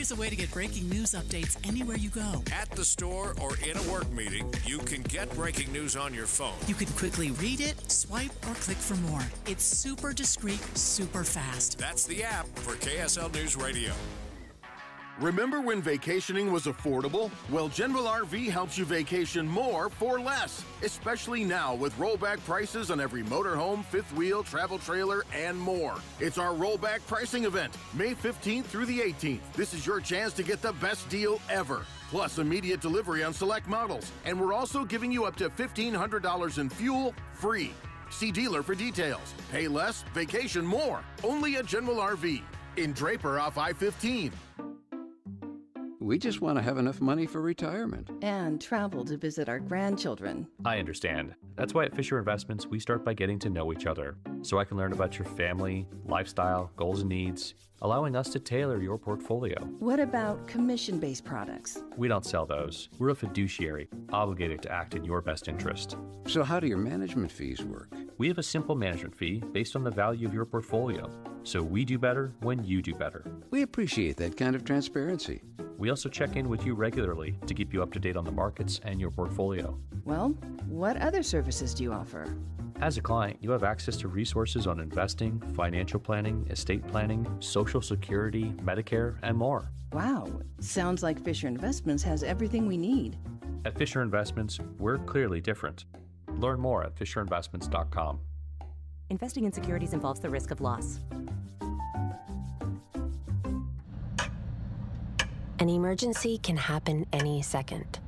Here's a way to get breaking news updates anywhere you go. At the store or in a work meeting, you can get breaking news on your phone. You can quickly read it, swipe, or click for more. It's super discreet, super fast. That's the app for KSL News Radio. Remember when vacationing was affordable? Well, General RV helps you vacation more for less, especially now with rollback prices on every motorhome, fifth wheel, travel trailer, and more. It's our rollback pricing event, May 15th through the 18th. This is your chance to get the best deal ever. Plus immediate delivery on select models. And we're also giving you up to $1,500 in fuel free. See dealer for details. Pay less, vacation more. Only at General RV in Draper off I-15. We just want to have enough money for retirement. And travel to visit our grandchildren. I understand. That's why at Fisher Investments, we start by getting to know each other, so I can learn about your family, lifestyle, goals and needs, allowing us to tailor your portfolio. What about commission-based products? We don't sell those. We're a fiduciary, obligated to act in your best interest. So how do your management fees work? We have a simple management fee based on the value of your portfolio, so we do better when you do better. We appreciate that kind of transparency. We also check in with you regularly to keep you up to date on the markets and your portfolio. Well, what other services do you offer? As a client, you have access to resources on investing, financial planning, estate planning, Social Security, Medicare, and more. Wow, sounds like Fisher Investments has everything we need. At Fisher Investments, we're clearly different. Learn more at fisherinvestments.com. Investing in securities involves the risk of loss. An emergency can happen any second.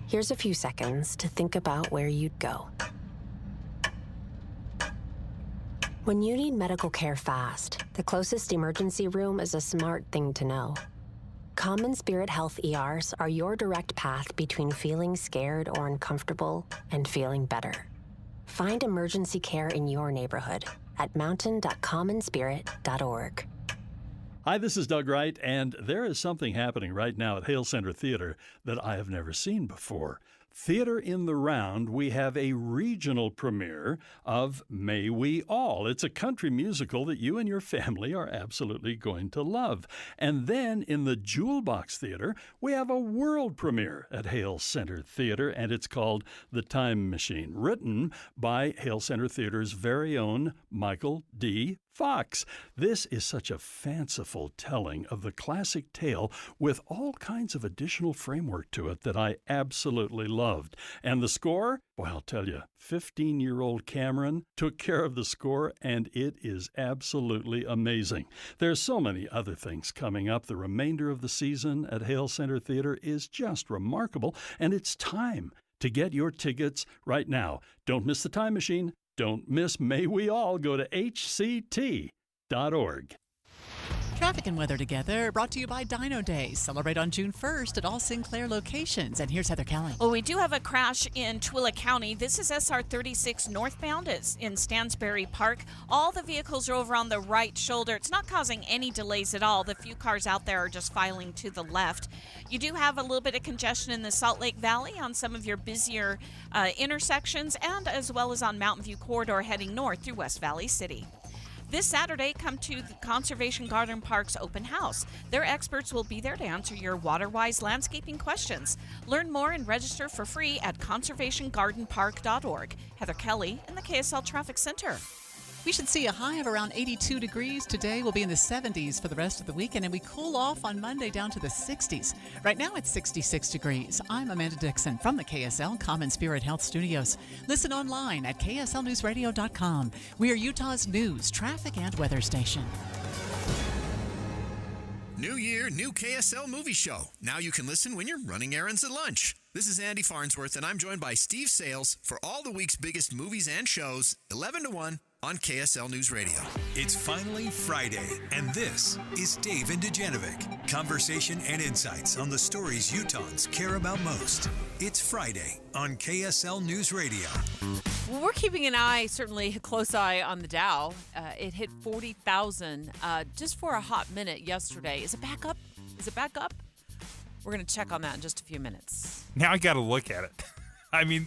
Here's a few seconds to think about where you'd go. When you need medical care fast, the closest emergency room is a smart thing to know. CommonSpirit Health ERs are your direct path between feeling scared or uncomfortable and feeling better. Find emergency care in your neighborhood at mountain.commonspirit.org. Hi, this is Doug Wright, and there is something happening right now at Hale Center Theater that I have never seen before. Theater in the Round, we have a regional premiere of May We All. It's a country musical that you and your family are absolutely going to love. And then in the Jewel Box Theater, we have a world premiere at Hale Center Theater, and it's called The Time Machine, written by Hale Center Theater's very own Michael D. Fox. This is such a fanciful telling of the classic tale with all kinds of additional framework to it that I absolutely loved. And the score? Well, I'll tell you, 15-year-old Cameron took care of the score, and it is absolutely amazing. There's so many other things coming up. The remainder of the season at Hale Center Theater is just remarkable, and it's time to get your tickets right now. Don't miss the Time Machine. Don't miss May We All. Go to hct.org. Traffic and weather together, brought to you by Dino Day. Celebrate on June 1st at all Sinclair locations. And here's Heather Kelly. Well, we do have a crash in Tooele County. This is SR 36 northbound. It's in Stansbury Park. All the vehicles are over on the right shoulder. It's not causing any delays at all. The few cars out there are just filing to the left. You do have a little bit of congestion in the Salt Lake Valley on some of your busier intersections, and as well as on Mountain View Corridor heading north through West Valley City. This Saturday, come to the Conservation Garden Park's open house. Their experts will be there to answer your water-wise landscaping questions. Learn more and register for free at conservationgardenpark.org. Heather Kelly in the KSL Traffic Center. We should see a high of around 82 degrees today. We'll be in the 70s for the rest of the weekend, and we cool off on Monday down to the 60s. Right now it's 66 degrees. I'm Amanda Dixon from the KSL CommonSpirit Health Studios. Listen online at kslnewsradio.com. We are Utah's news, traffic, and weather station. New year, new KSL movie show. Now you can listen when you're running errands at lunch. This is Andy Farnsworth, and I'm joined by Steve Sales for all the week's biggest movies and shows, 11 to 1, on KSL News Radio. It's finally Friday, and this is Dave and Dujanovic. Conversation and insights on the stories Utahns care about most. It's Friday on KSL News Radio. Well, we're keeping an eye, certainly a close eye on the Dow. It hit 40,000 just for a hot minute yesterday. Is it back up? We're going to check on that in just a few minutes. Now I got to look at it. I mean,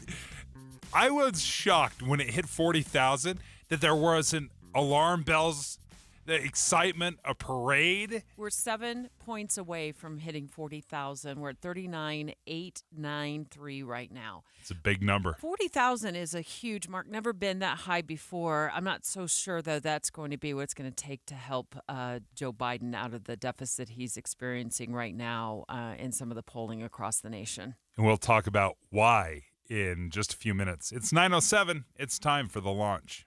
I was shocked when it hit 40,000 that there wasn't alarm bells the excitement, a parade. We're 7 points away from hitting 40,000. We're at 39,893 right now. It's a big number. 40,000 is a huge mark. Never been that high before. I'm not so sure, though, that's going to be what it's going to take to help Joe Biden out of the deficit he's experiencing right now in some of the polling across the nation. And we'll talk about why in just a few minutes. It's 9:07. It's time for the launch.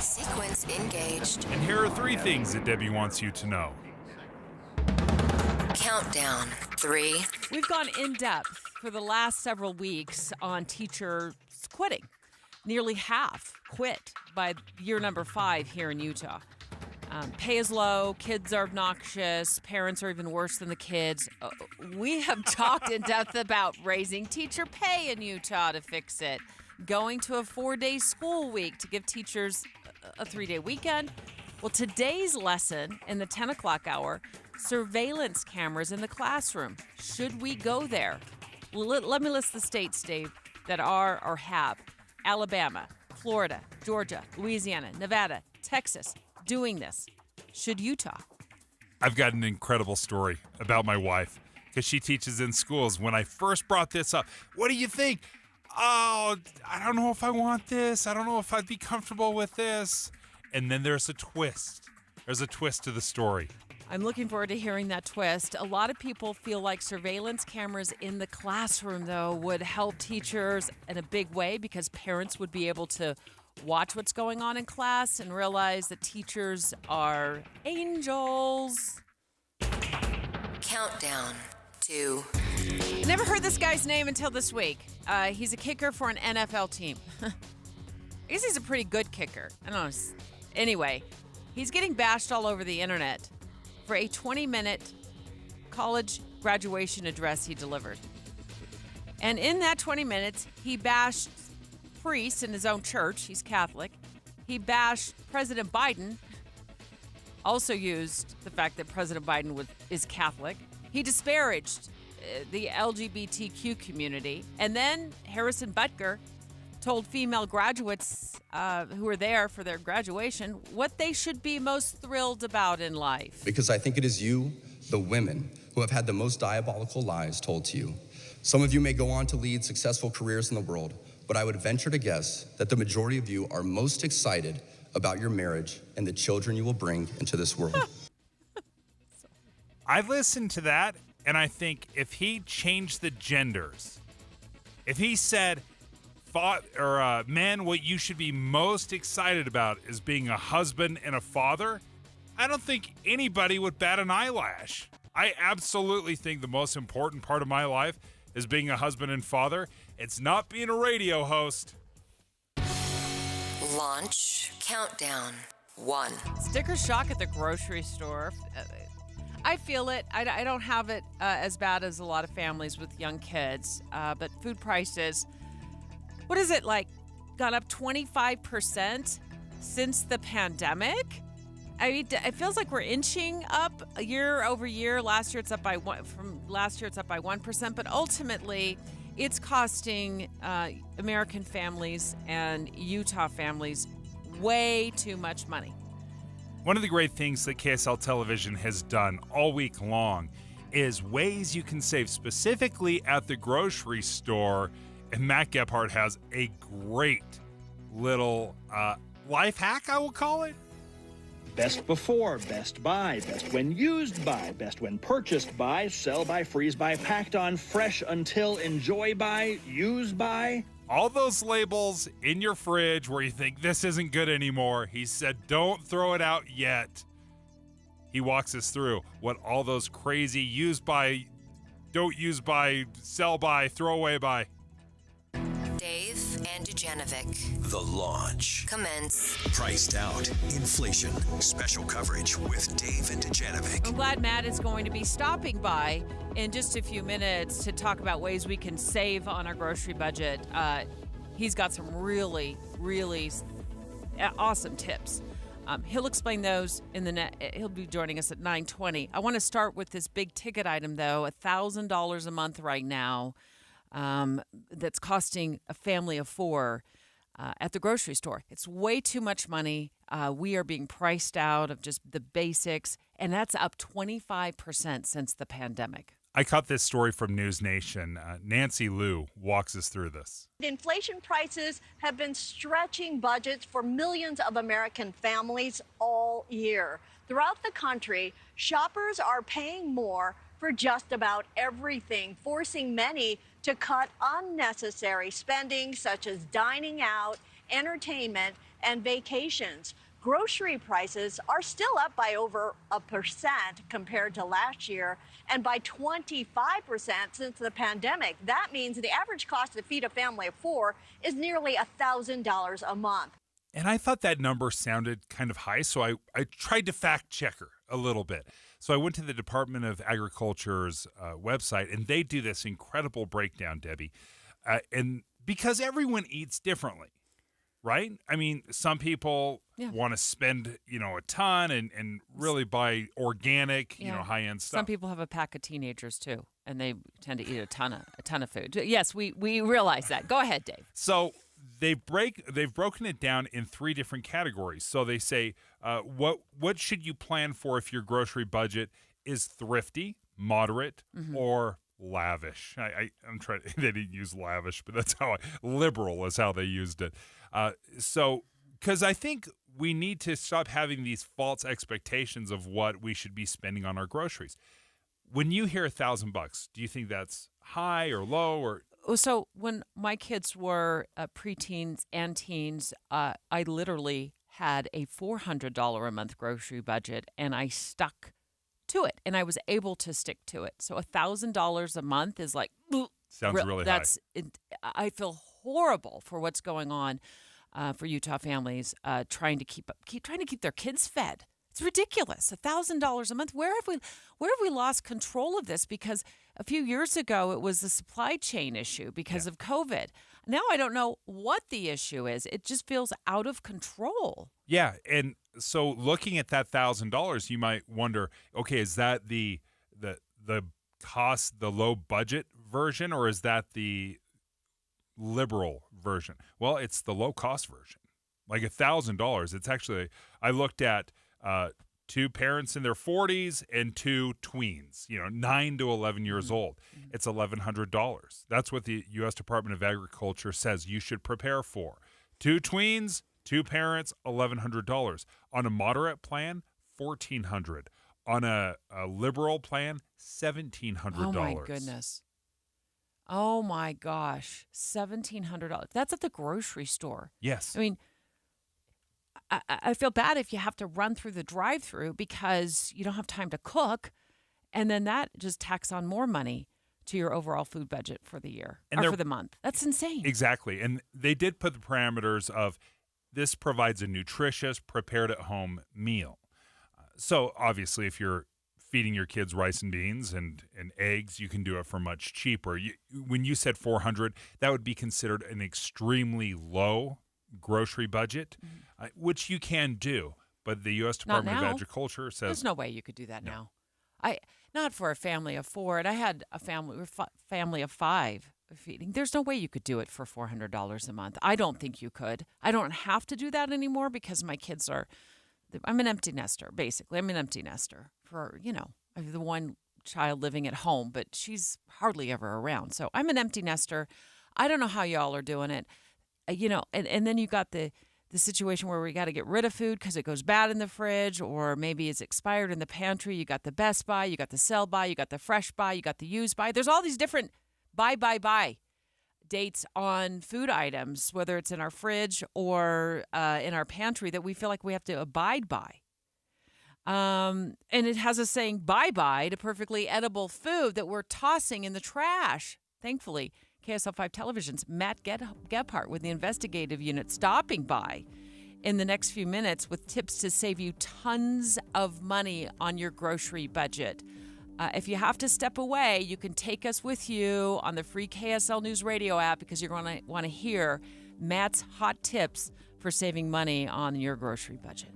Sequence engaged. And here are 3 things that Debbie wants you to know. Countdown. 3. We've gone in depth for the last several weeks on teachers quitting. Nearly half quit by year number 5 here in Utah. Pay is low, kids are obnoxious, parents are even worse than the kids. We have talked in depth about raising teacher pay in Utah to fix it, going to a 4-day school week to give teachers a 3-day weekend. Well, today's lesson in the 10 o'clock hour, surveillance cameras in the classroom. Should we go there? Let me list the states, Dave, that are or have. Alabama, Florida, Georgia, Louisiana, Nevada, Texas, doing this. Should Utah? I've got an incredible story about my wife because she teaches in schools. When I first brought this up, what do you think? Oh, I don't know if I want this. I don't know if I'd be comfortable with this. And then there's a twist. There's a twist to the story. I'm looking forward to hearing that twist. A lot of people feel like surveillance cameras in the classroom, though, would help teachers in a big way because parents would be able to watch what's going on in class and realize that teachers are angels. Countdown. 2. Never heard this guy's name until this week. He's a kicker for an NFL team. I guess he's a pretty good kicker. I don't know. Anyway, he's getting bashed all over the internet for a 20-minute college graduation address he delivered. And in that 20 minutes, he bashed priests in his own church. He's Catholic. He bashed President Biden. Also used the fact that President Biden is Catholic. He disparaged the LGBTQ community. And then Harrison Butker told female graduates who were there for their graduation what they should be most thrilled about in life. Because I think it is you, the women, who have had the most diabolical lies told to you. Some of you may go on to lead successful careers in the world, but I would venture to guess that the majority of you are most excited about your marriage and the children you will bring into this world. I listened to that, and I think if he changed the genders, if he said, man, what you should be most excited about is being a husband and a father, I don't think anybody would bat an eyelash. I absolutely think the most important part of my life is being a husband and father. It's not being a radio host. Launch countdown. 1. Sticker shock at the grocery store. I feel it. I don't have it as bad as a lot of families with young kids, but food prices, what is it, like gone up 25% since the pandemic? I mean, it feels like we're inching up year over year. Last year it's up by 1%, but ultimately it's costing American families and Utah families way too much money. One of the great things that KSL Television has done all week long is ways you can save specifically at the grocery store. And Matt Gephardt has a great little life hack, I will call it. Best before, best by, best when used by, best when purchased by, sell by, freeze by, packed on, fresh until, enjoy by, use by. All those labels in your fridge where you think this isn't good anymore, he said don't throw it out yet. He walks us through what all those crazy use by, don't use by, sell by, throw away by. Dave and Dujanovic. The launch. Commence. Priced out. Inflation. Special coverage with Dave and Dujanovic. I'm glad Matt is going to be stopping by in just a few minutes to talk about ways we can save on our grocery budget. He's got some really, really awesome tips. He'll explain those in the net. He'll be joining us at 9:20. I want to start with this big ticket item, though, $1,000 a month right now. That's costing a family of 4 at the grocery store. It's way too much money. We are being priced out of just the basics, and that's up 25% since the pandemic. I caught this story from News Nation. Nancy Liu walks us through this. Inflation prices have been stretching budgets for millions of American families all year. Throughout the country, shoppers are paying more for just about everything, forcing many to cut unnecessary spending such as dining out, entertainment, and vacations. Grocery prices are still up by over 1% compared to last year and by 25% since the pandemic. That means the average cost to feed a family of 4 is nearly $1,000 a month. And I thought that number sounded kind of high, so I tried to fact check her a little bit. So I went to the Department of Agriculture's website, and they do this incredible breakdown, Debbie. And because everyone eats differently, right? I mean, some people want to spend, a ton and really buy organic, high-end stuff. Some people have a pack of teenagers too, and they tend to eat a ton of food. Yes, we realize that. Go ahead, Dave. So they've broken it down in 3 different categories. So they say, what should you plan for if your grocery budget is thrifty, moderate, or lavish? I'm trying. They didn't use lavish, but that's how liberal is how they used it. So because I think we need to stop having these false expectations of what we should be spending on our groceries. When you hear $1,000, do you think that's high or low or? So when my kids were preteens and teens, I literally had a $400 a month grocery budget, and I stuck to it, and I was able to stick to it. So $1,000 a month is like sounds really high. I feel horrible for what's going on for Utah families trying to keep their kids fed. It's ridiculous. $1,000 a month. Where have we lost control of this? Because a few years ago it was a supply chain issue because of COVID. Now I don't know what the issue is. It just feels out of control. Yeah, and so looking at that $1,000, you might wonder, okay, is that the cost, the low budget version, or is that the liberal version? Well, it's the low cost version. Like $1,000. It's actually, I looked at 2 parents in their 40s and 2 tweens, 9 to 11 years old. It's $1,100. That's what the U.S. Department of Agriculture says you should prepare for. 2 tweens, 2 parents, $1,100. On a moderate plan, $1,400. On a liberal plan, $1,700. Oh my goodness. Oh my gosh, $1,700. That's at the grocery store. Yes. I mean, I feel bad if you have to run through the drive-thru because you don't have time to cook, and then that just tacks on more money to your overall food budget for the year or for the month. That's insane. Exactly. And they did put the parameters of this provides a nutritious, prepared-at-home meal. So obviously, if you're feeding your kids rice and beans and eggs, you can do it for much cheaper. When you said $400, that would be considered an extremely low grocery budget, which you can do. But the U.S. Department of Agriculture says there's no way you could do that now. Not for a family of 4. And I had a family of 5 feeding. There's no way you could do it for $400 a month. I don't think you could. I don't have to do that anymore because my kids are. I'm an empty nester, basically. I'm an empty nester for, I have the one child living at home, but she's hardly ever around. So I'm an empty nester. I don't know how y'all are doing it. And then you got the situation where we got to get rid of food because it goes bad in the fridge, or maybe it's expired in the pantry. You got the best buy, you got the sell buy, you got the fresh buy, you got the used buy. There's all these different buy dates on food items, whether it's in our fridge or in our pantry, that we feel like we have to abide by. And it has us saying bye-bye to perfectly edible food that we're tossing in the trash. Thankfully, KSL 5 Television's Matt Gebhardt with the investigative unit stopping by in the next few minutes with tips to save you tons of money on your grocery budget. If you have to step away, you can take us with you on the free KSL News Radio app because you're going to want to hear Matt's hot tips for saving money on your grocery budget.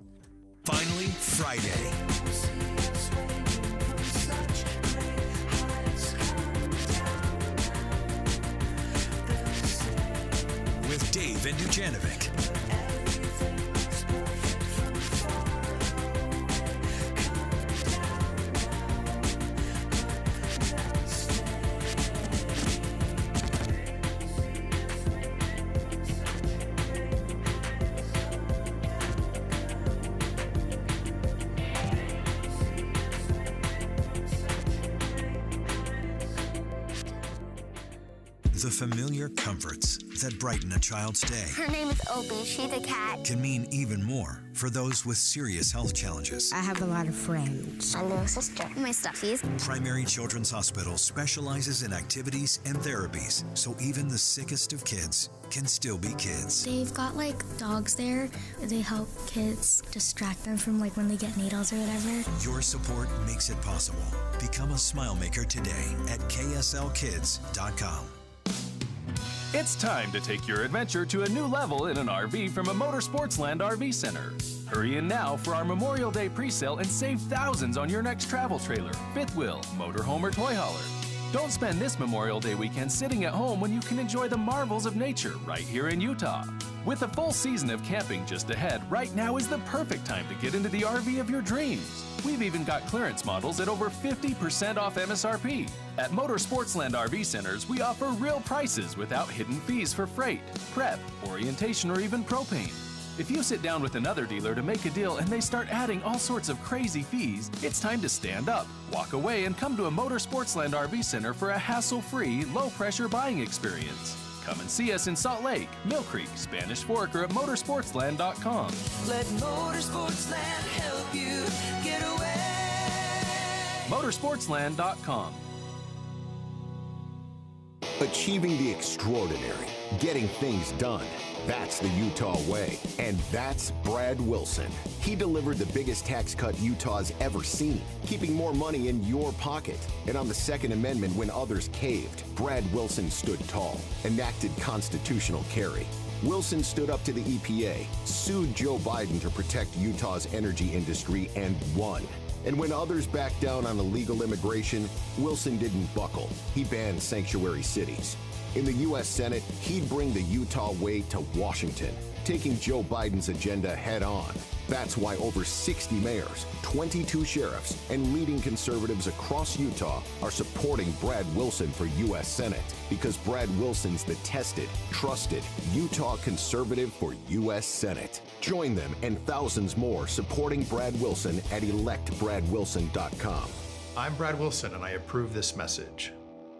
Finally, Friday. With Dave and Dujanovic. Dujanovic. The familiar comforts that brighten a child's day Her name is Opie. She's a cat. can mean even more for those with serious health challenges. I have a lot of friends. My little sister. My stuffies. Primary Children's Hospital specializes in activities and therapies, so even the sickest of kids can still be kids. They've got like dogs there. They help kids distract them from like when they get needles or whatever. Your support makes it possible. Become a smile maker today at kslkids.com. It's time to take your adventure to a new level in an RV from a Motorsportsland RV Center. Hurry in now for our Memorial Day pre-sale and save thousands on your next travel trailer, fifth wheel, motorhome, or toy hauler. Don't spend this Memorial Day weekend sitting at home when you can enjoy the marvels of nature right here in Utah. With a full season of camping just ahead, right now is the perfect time to get into the RV of your dreams. We've even got clearance models at over 50% off MSRP. At Motorsportsland RV Centers, we offer real prices without hidden fees for freight, prep, orientation, or even propane. If you sit down with another dealer to make a deal and they start adding all sorts of crazy fees, it's time to stand up, walk away, and come to a Motorsportsland RV Center for a hassle-free, low-pressure buying experience. Come and see us in Salt Lake, Mill Creek, Spanish Fork, or at motorsportsland.com. Let Motorsportsland help you get away. Motorsportsland.com. Achieving the extraordinary, getting things done. That's the Utah way. And that's Brad Wilson. He delivered the biggest tax cut Utah's ever seen, keeping more money in your pocket. And on the Second Amendment, when others caved, Brad Wilson stood tall, enacted constitutional carry. Wilson stood up to the EPA, sued Joe Biden to protect Utah's energy industry, and won. And when others backed down on illegal immigration, Wilson didn't buckle. He banned sanctuary cities. In the U.S. Senate, he'd bring the Utah way to Washington, taking Joe Biden's agenda head on. That's why over 60 mayors, 22 sheriffs, and leading conservatives across Utah are supporting Brad Wilson for U.S. Senate, because Brad Wilson's the tested, trusted Utah conservative for U.S. Senate. Join them and thousands more supporting Brad Wilson at electbradwilson.com. I'm Brad Wilson, and I approve this message.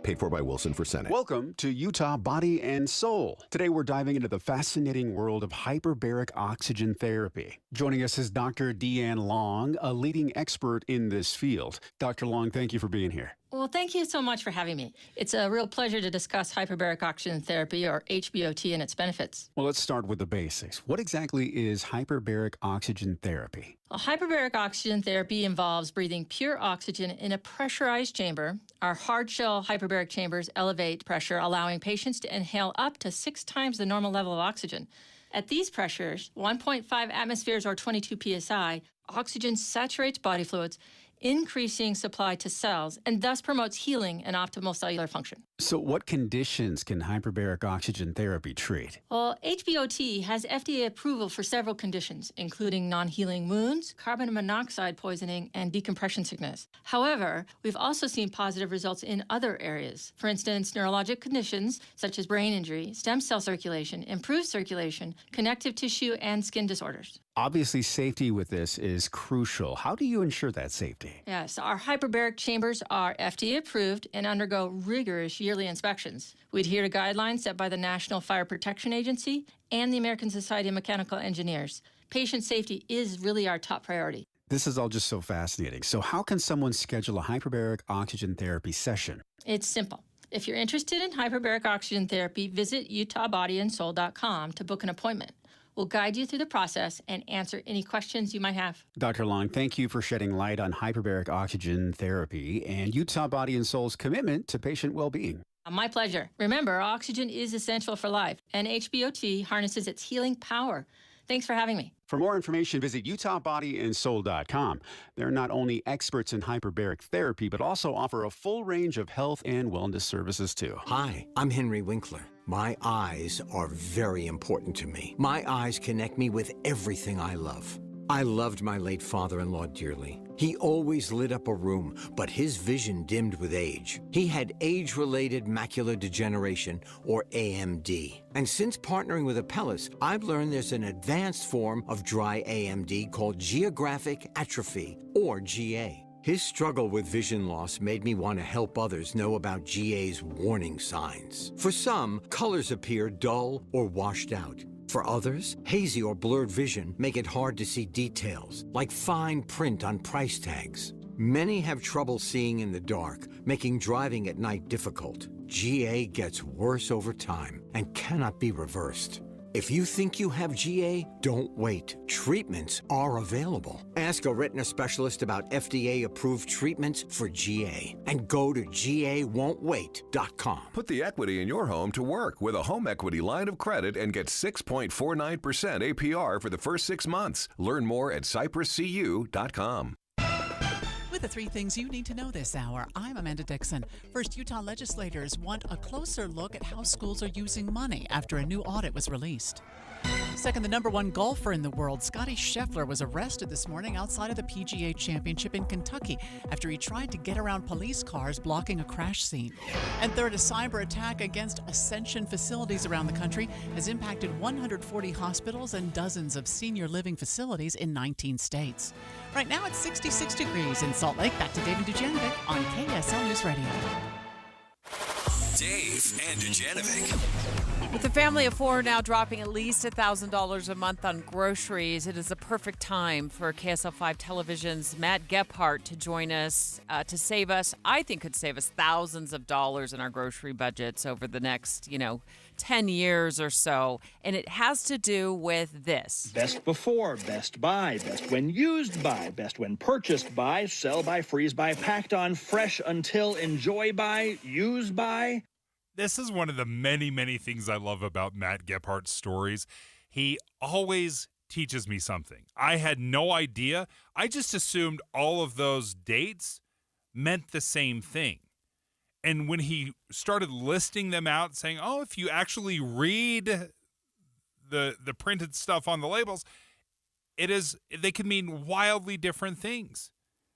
Paid for by Wilson for Senate. Welcome to Utah Body and Soul. Today we're diving into the fascinating world of hyperbaric oxygen therapy. Joining us is Dr. Deanne Long, a leading expert in this field. Dr. Long, thank you for being here. Well, thank you so much for having me. It's a real pleasure to discuss hyperbaric oxygen therapy, or HBOT, and its benefits. Well, let's start with the basics. What exactly is hyperbaric oxygen therapy? Well, hyperbaric oxygen therapy involves breathing pure oxygen in a pressurized chamber. Our hard shell hyperbaric chambers elevate pressure, allowing patients to inhale up to 6 times the normal level of oxygen. At these pressures, 1.5 atmospheres or 22 psi, oxygen saturates body fluids, increasing supply to cells, and thus promotes healing and optimal cellular function. So what conditions can hyperbaric oxygen therapy treat? Well, HBOT has FDA approval for several conditions, including non-healing wounds, carbon monoxide poisoning, and decompression sickness. However, we've also seen positive results in other areas. For instance, neurologic conditions such as brain injury, stem cell circulation, improved circulation, connective tissue, and skin disorders. Obviously, safety with this is crucial. How do you ensure that safety? Yes, our hyperbaric chambers are FDA approved and undergo rigorous yearly inspections. We adhere to guidelines set by the National Fire Protection Agency and the American Society of Mechanical Engineers. Patient safety is really our top priority. This is all just so fascinating. So how can someone schedule a hyperbaric oxygen therapy session? It's simple. If you're interested in hyperbaric oxygen therapy, visit utahbodyandsoul.com to book an appointment. We'll guide you through the process and answer any questions you might have. Dr. Long, thank you for shedding light on hyperbaric oxygen therapy and Utah Body and Soul's commitment to patient well-being. My pleasure. Remember, oxygen is essential for life, and HBOT harnesses its healing power. Thanks for having me. For more information, visit utahbodyandsoul.com. They're not only experts in hyperbaric therapy, but also offer a full range of health and wellness services, too. Hi, I'm Henry Winkler. My eyes are very important to me. My eyes connect me with everything I love. I loved my late father-in-law dearly. He always lit up a room, but his vision dimmed with age. He had age-related macular degeneration, or AMD. And since partnering with Apellis, I've learned there's an advanced form of dry AMD called geographic atrophy, or GA. His struggle with vision loss made me want to help others know about GA's warning signs. For some, colors appear dull or washed out. For others, hazy or blurred vision make it hard to see details, like fine print on price tags. Many have trouble seeing in the dark, making driving at night difficult. GA gets worse over time and cannot be reversed. If you think you have GA, don't wait. Treatments are available. Ask a retina specialist about FDA-approved treatments for GA and go to GAWon'tWait.com. Put the equity in your home to work with a home equity line of credit and get 6.49% APR for the first 6 months. Learn more at cypruscu.com. With the 3 things you need to know this hour, I'm Amanda Dixon. First, Utah legislators want a closer look at how schools are using money after a new audit was released. Second, the #1 golfer in the world, Scottie Scheffler, was arrested this morning outside of the PGA Championship in Kentucky after he tried to get around police cars blocking a crash scene. And third, a cyber attack against Ascension facilities around the country has impacted 140 hospitals and dozens of senior living facilities in 19 states. Right now it's 66 degrees in Salt Lake. Back to Dave and Dujanovic on KSL News Radio. Dave and Dujanovic. With a family of 4 now dropping at least $1,000 a month on groceries, it is the perfect time for KSL5 Television's Matt Gephardt to join us to save us. I think could save us thousands of dollars in our grocery budgets over the next, 10 years or so. And it has to do with this. Best before, best by, best when used by, best when purchased by, sell by, freeze by, packed on, fresh until, enjoy by, use by. This is one of the many, many things I love about Matt Gephardt's stories. He always teaches me something. I had no idea. I just assumed all of those dates meant the same thing. And when he started listing them out, saying, oh, if you actually read the printed stuff on the labels, they can mean wildly different things.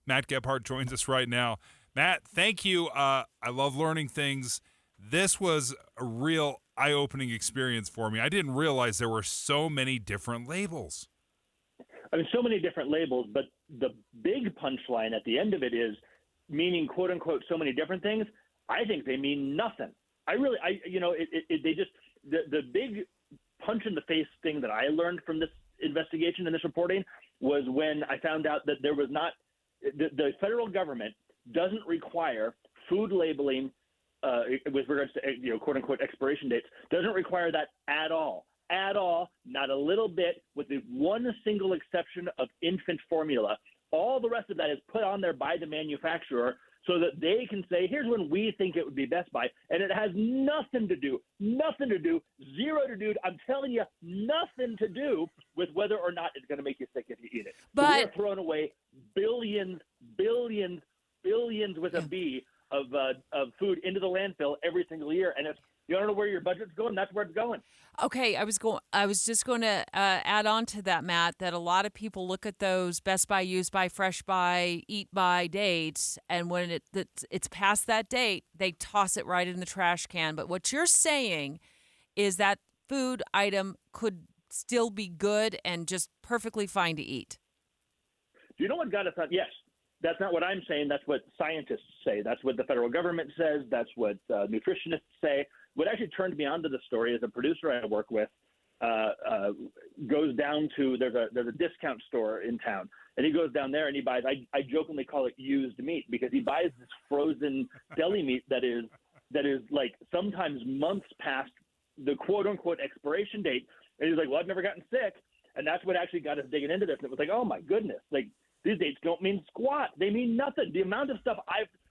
Matt Gephardt joins us right now. Matt, thank you. I love learning things. This was a real eye-opening experience for me. I didn't realize there were so many different labels. I mean, so many different labels, but the big punchline at the end of it is meaning, quote unquote, so many different things. I think they mean nothing. The big punch in the face thing that I learned from this investigation and this reporting was when I found out that there was not, the federal government doesn't require food labeling with regards to, quote unquote, expiration dates, doesn't require that at all, not a little bit, with the one single exception of infant formula. All the rest of that is put on there by the manufacturer so that they can say, here's when we think it would be best by. And it has nothing to do, zero to do, I'm telling you, nothing to do with whether or not it's going to make you sick if you eat it. But so we are throwing away billions with a B of food into the landfill every single year. And if you don't know where your budget's going, that's where it's going. Okay, I was just going to add on to that, Matt, that a lot of people look at those best by, use by, fresh by, eat by dates, and when it's past that date, they toss it right in the trash can. But what you're saying is that food item could still be good and just perfectly fine to eat. Do you know what got us on? Yes. That's not what I'm saying. That's what scientists say. That's what the federal government says. That's what nutritionists say. What actually turned me onto the story is a producer I work with goes down to there's a discount store in town, and he goes down there and he buys. I jokingly call it used meat because he buys this frozen deli meat that is like sometimes months past the quote unquote expiration date, and he's like, "Well, I've never gotten sick," and that's what actually got us digging into this. And it was like, "Oh my goodness!" Like, these dates don't mean squat. They mean nothing. The amount of stuff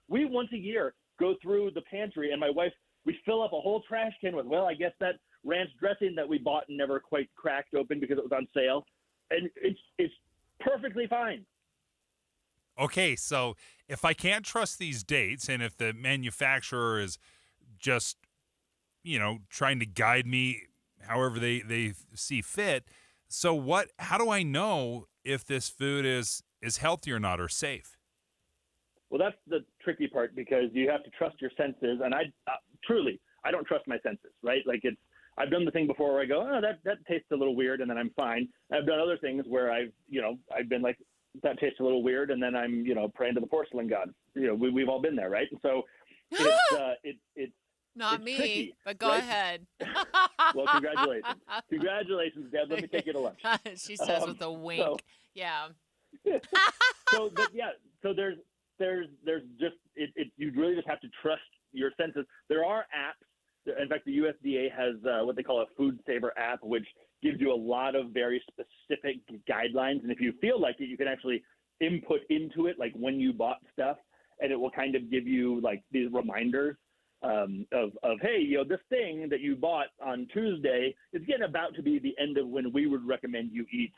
we once a year go through the pantry, and my wife, we fill up a whole trash can with, well, I guess that ranch dressing that we bought and never quite cracked open because it was on sale. And it's perfectly fine. Okay, so if I can't trust these dates and if the manufacturer is just trying to guide me however they see fit. So how do I know if this food is healthy or not, or safe? Well, that's the tricky part, because you have to trust your senses. And I don't trust my senses, right? Like I've done the thing before where I go, oh, that tastes a little weird, and then I'm fine. I've done other things where I've been like, that tastes a little weird, and then I'm, praying to the porcelain god. We've all been there, right? And so it's not me, tricky, but go right? ahead. Well, congratulations, Deb. Let me take you to lunch. She says with a wink. So, yeah. So there's just you really just have to trust your senses. There are apps. In fact, the USDA has what they call a food saver app, which gives you a lot of very specific guidelines. And if you feel like it, you can actually input into it, like when you bought stuff, and it will kind of give you like these reminders of hey, this thing that you bought on Tuesday is getting about to be the end of when we would recommend you eat,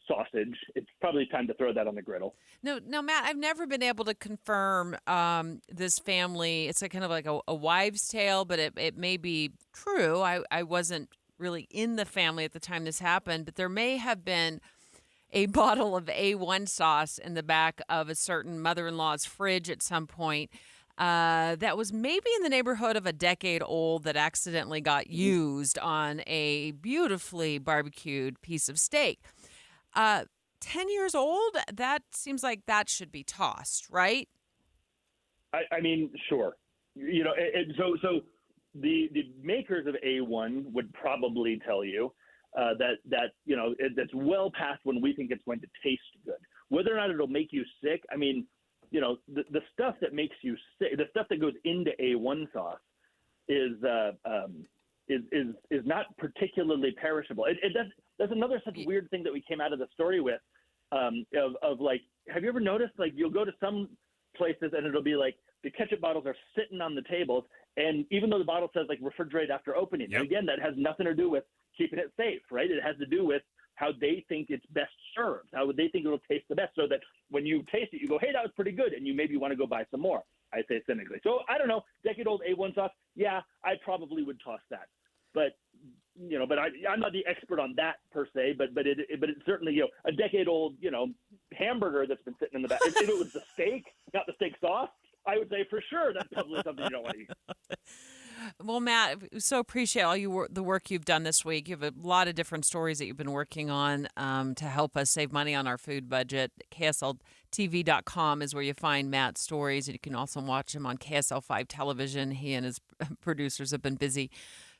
sausage. It's probably time to throw that on the griddle. No, Matt, I've never been able to confirm this family. It's kind of like a wives' tale, but it may be true. I wasn't really in the family at the time this happened, but there may have been a bottle of A1 sauce in the back of a certain mother-in-law's fridge at some point that was maybe in the neighborhood of a decade old that accidentally got used on a beautifully barbecued piece of steak. 10 years old, that seems like that should be tossed, right? I mean, sure. So the makers of A1 would probably tell you that that's well past when we think it's going to taste good. Whether or not it'll make you sick, I mean, the stuff that makes you sick, the stuff that goes into A1 sauce is not particularly perishable. That's another such weird thing that we came out of the story with, of like, have you ever noticed, like, you'll go to some places and it'll be like the ketchup bottles are sitting on the tables, and even though the bottle says like refrigerate after opening, and again, that has nothing to do with keeping it safe, right? It has to do with how they think it's best served, how they think it'll taste the best, so that when you taste it, you go, hey, that was pretty good, and you maybe want to go buy some more, I say cynically. So I don't know, decade-old A1 sauce, yeah, I probably would toss that. But, I'm not the expert on that per se, but it's certainly, a decade-old, hamburger that's been sitting in the back. If it was the steak, not the steak sauce, I would say for sure that's probably something you don't want to eat. Well, Matt, we so appreciate all the work you've done this week. You have a lot of different stories that you've been working on to help us save money on our food budget. KSLTV.com is where you find Matt's stories, and you can also watch him on KSL5 television. He and his producers have been busy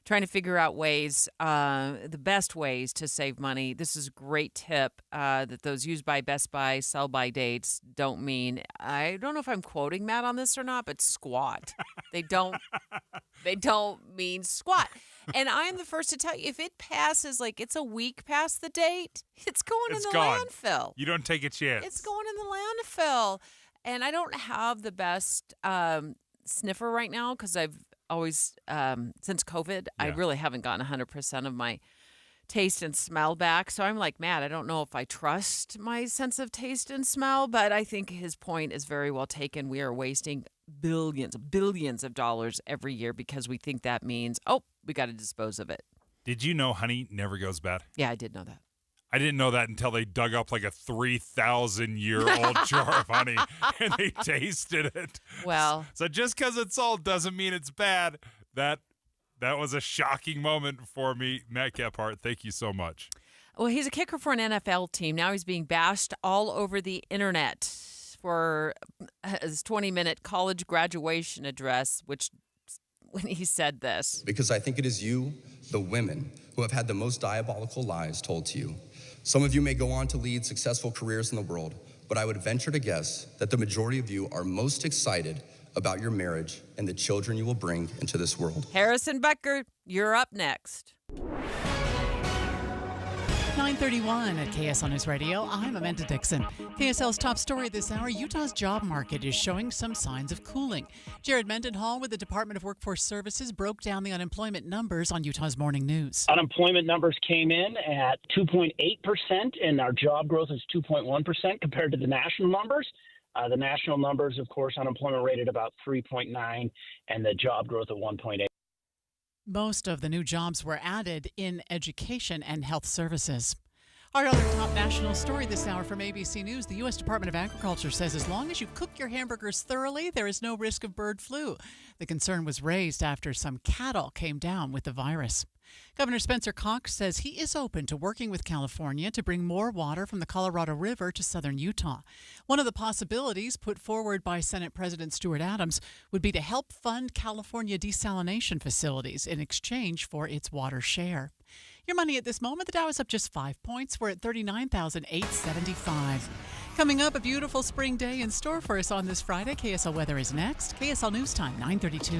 trying to figure out ways, the best ways to save money. This is a great tip that those used by Best Buy sell-by dates don't mean, I don't know if I'm quoting Matt on this or not, but squat. They don't mean squat. And I am the first to tell you, if it passes, like it's a week past the date, it's going in the landfill. You don't take a chance. It's going in the landfill. And I don't have the best sniffer right now because I've always, since COVID, I really haven't gotten 100% of my taste and smell back. So I'm like, Matt, I don't know if I trust my sense of taste and smell, but I think his point is very well taken. We are wasting billions of dollars every year because we think that means, we got to dispose of it. Did you know honey never goes bad? Yeah, I did know that. I didn't know that until they dug up like a 3,000-year-old jar of honey and they tasted it. Well, so just because it's old doesn't mean it's bad. That was a shocking moment for me. Matt Kephart, thank you so much. Well, he's a kicker for an NFL team. Now he's being bashed all over the internet for his 20-minute college graduation address, when he said this. Because I think it is you, the women, who have had the most diabolical lies told to you. Some of you may go on to lead successful careers in the world, but I would venture to guess that the majority of you are most excited about your marriage and the children you will bring into this world. Harrison Becker, you're up next. 9:31 at KSL News Radio. I'm Amanda Dixon. KSL's top story this hour, Utah's job market is showing some signs of cooling. Jared Mendenhall with the Department of Workforce Services broke down the unemployment numbers on Utah's Morning News. Unemployment numbers came in at 2.8%, and our job growth is 2.1% compared to the national numbers. The national numbers, of course, unemployment rate at about 3.9 and the job growth of 1.8. Most of the new jobs were added in education and health services. Our other top national story this hour from ABC News, the U.S. Department of Agriculture says as long as you cook your hamburgers thoroughly, there is no risk of bird flu. The concern was raised after some cattle came down with the virus. Governor Spencer Cox says he is open to working with California to bring more water from the Colorado River to southern Utah. One of the possibilities put forward by Senate President Stuart Adams would be to help fund California desalination facilities in exchange for its water share. Your money at this moment, the Dow is up just 5 points. We're at 39,875. Coming up, a beautiful spring day in store for us on this Friday. KSL weather is next. KSL News Time, 9:32.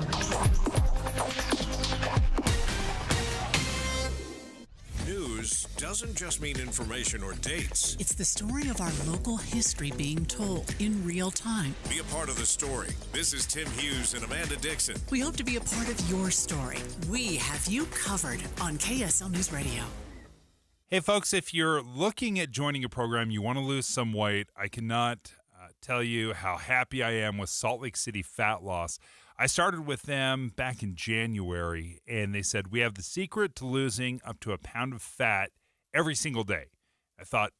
News doesn't just mean information or dates. It's the story of our local history being told in real time. Be a part of the story. This is Tim Hughes and Amanda Dixon. We hope to be a part of your story. We have you covered on KSL News Radio. Hey, folks, if you're looking at joining a program, you want to lose some weight, I cannot tell you how happy I am with Salt Lake City Fat Loss. I started with them back in January, and they said, we have the secret to losing up to a pound of fat every single day. I thought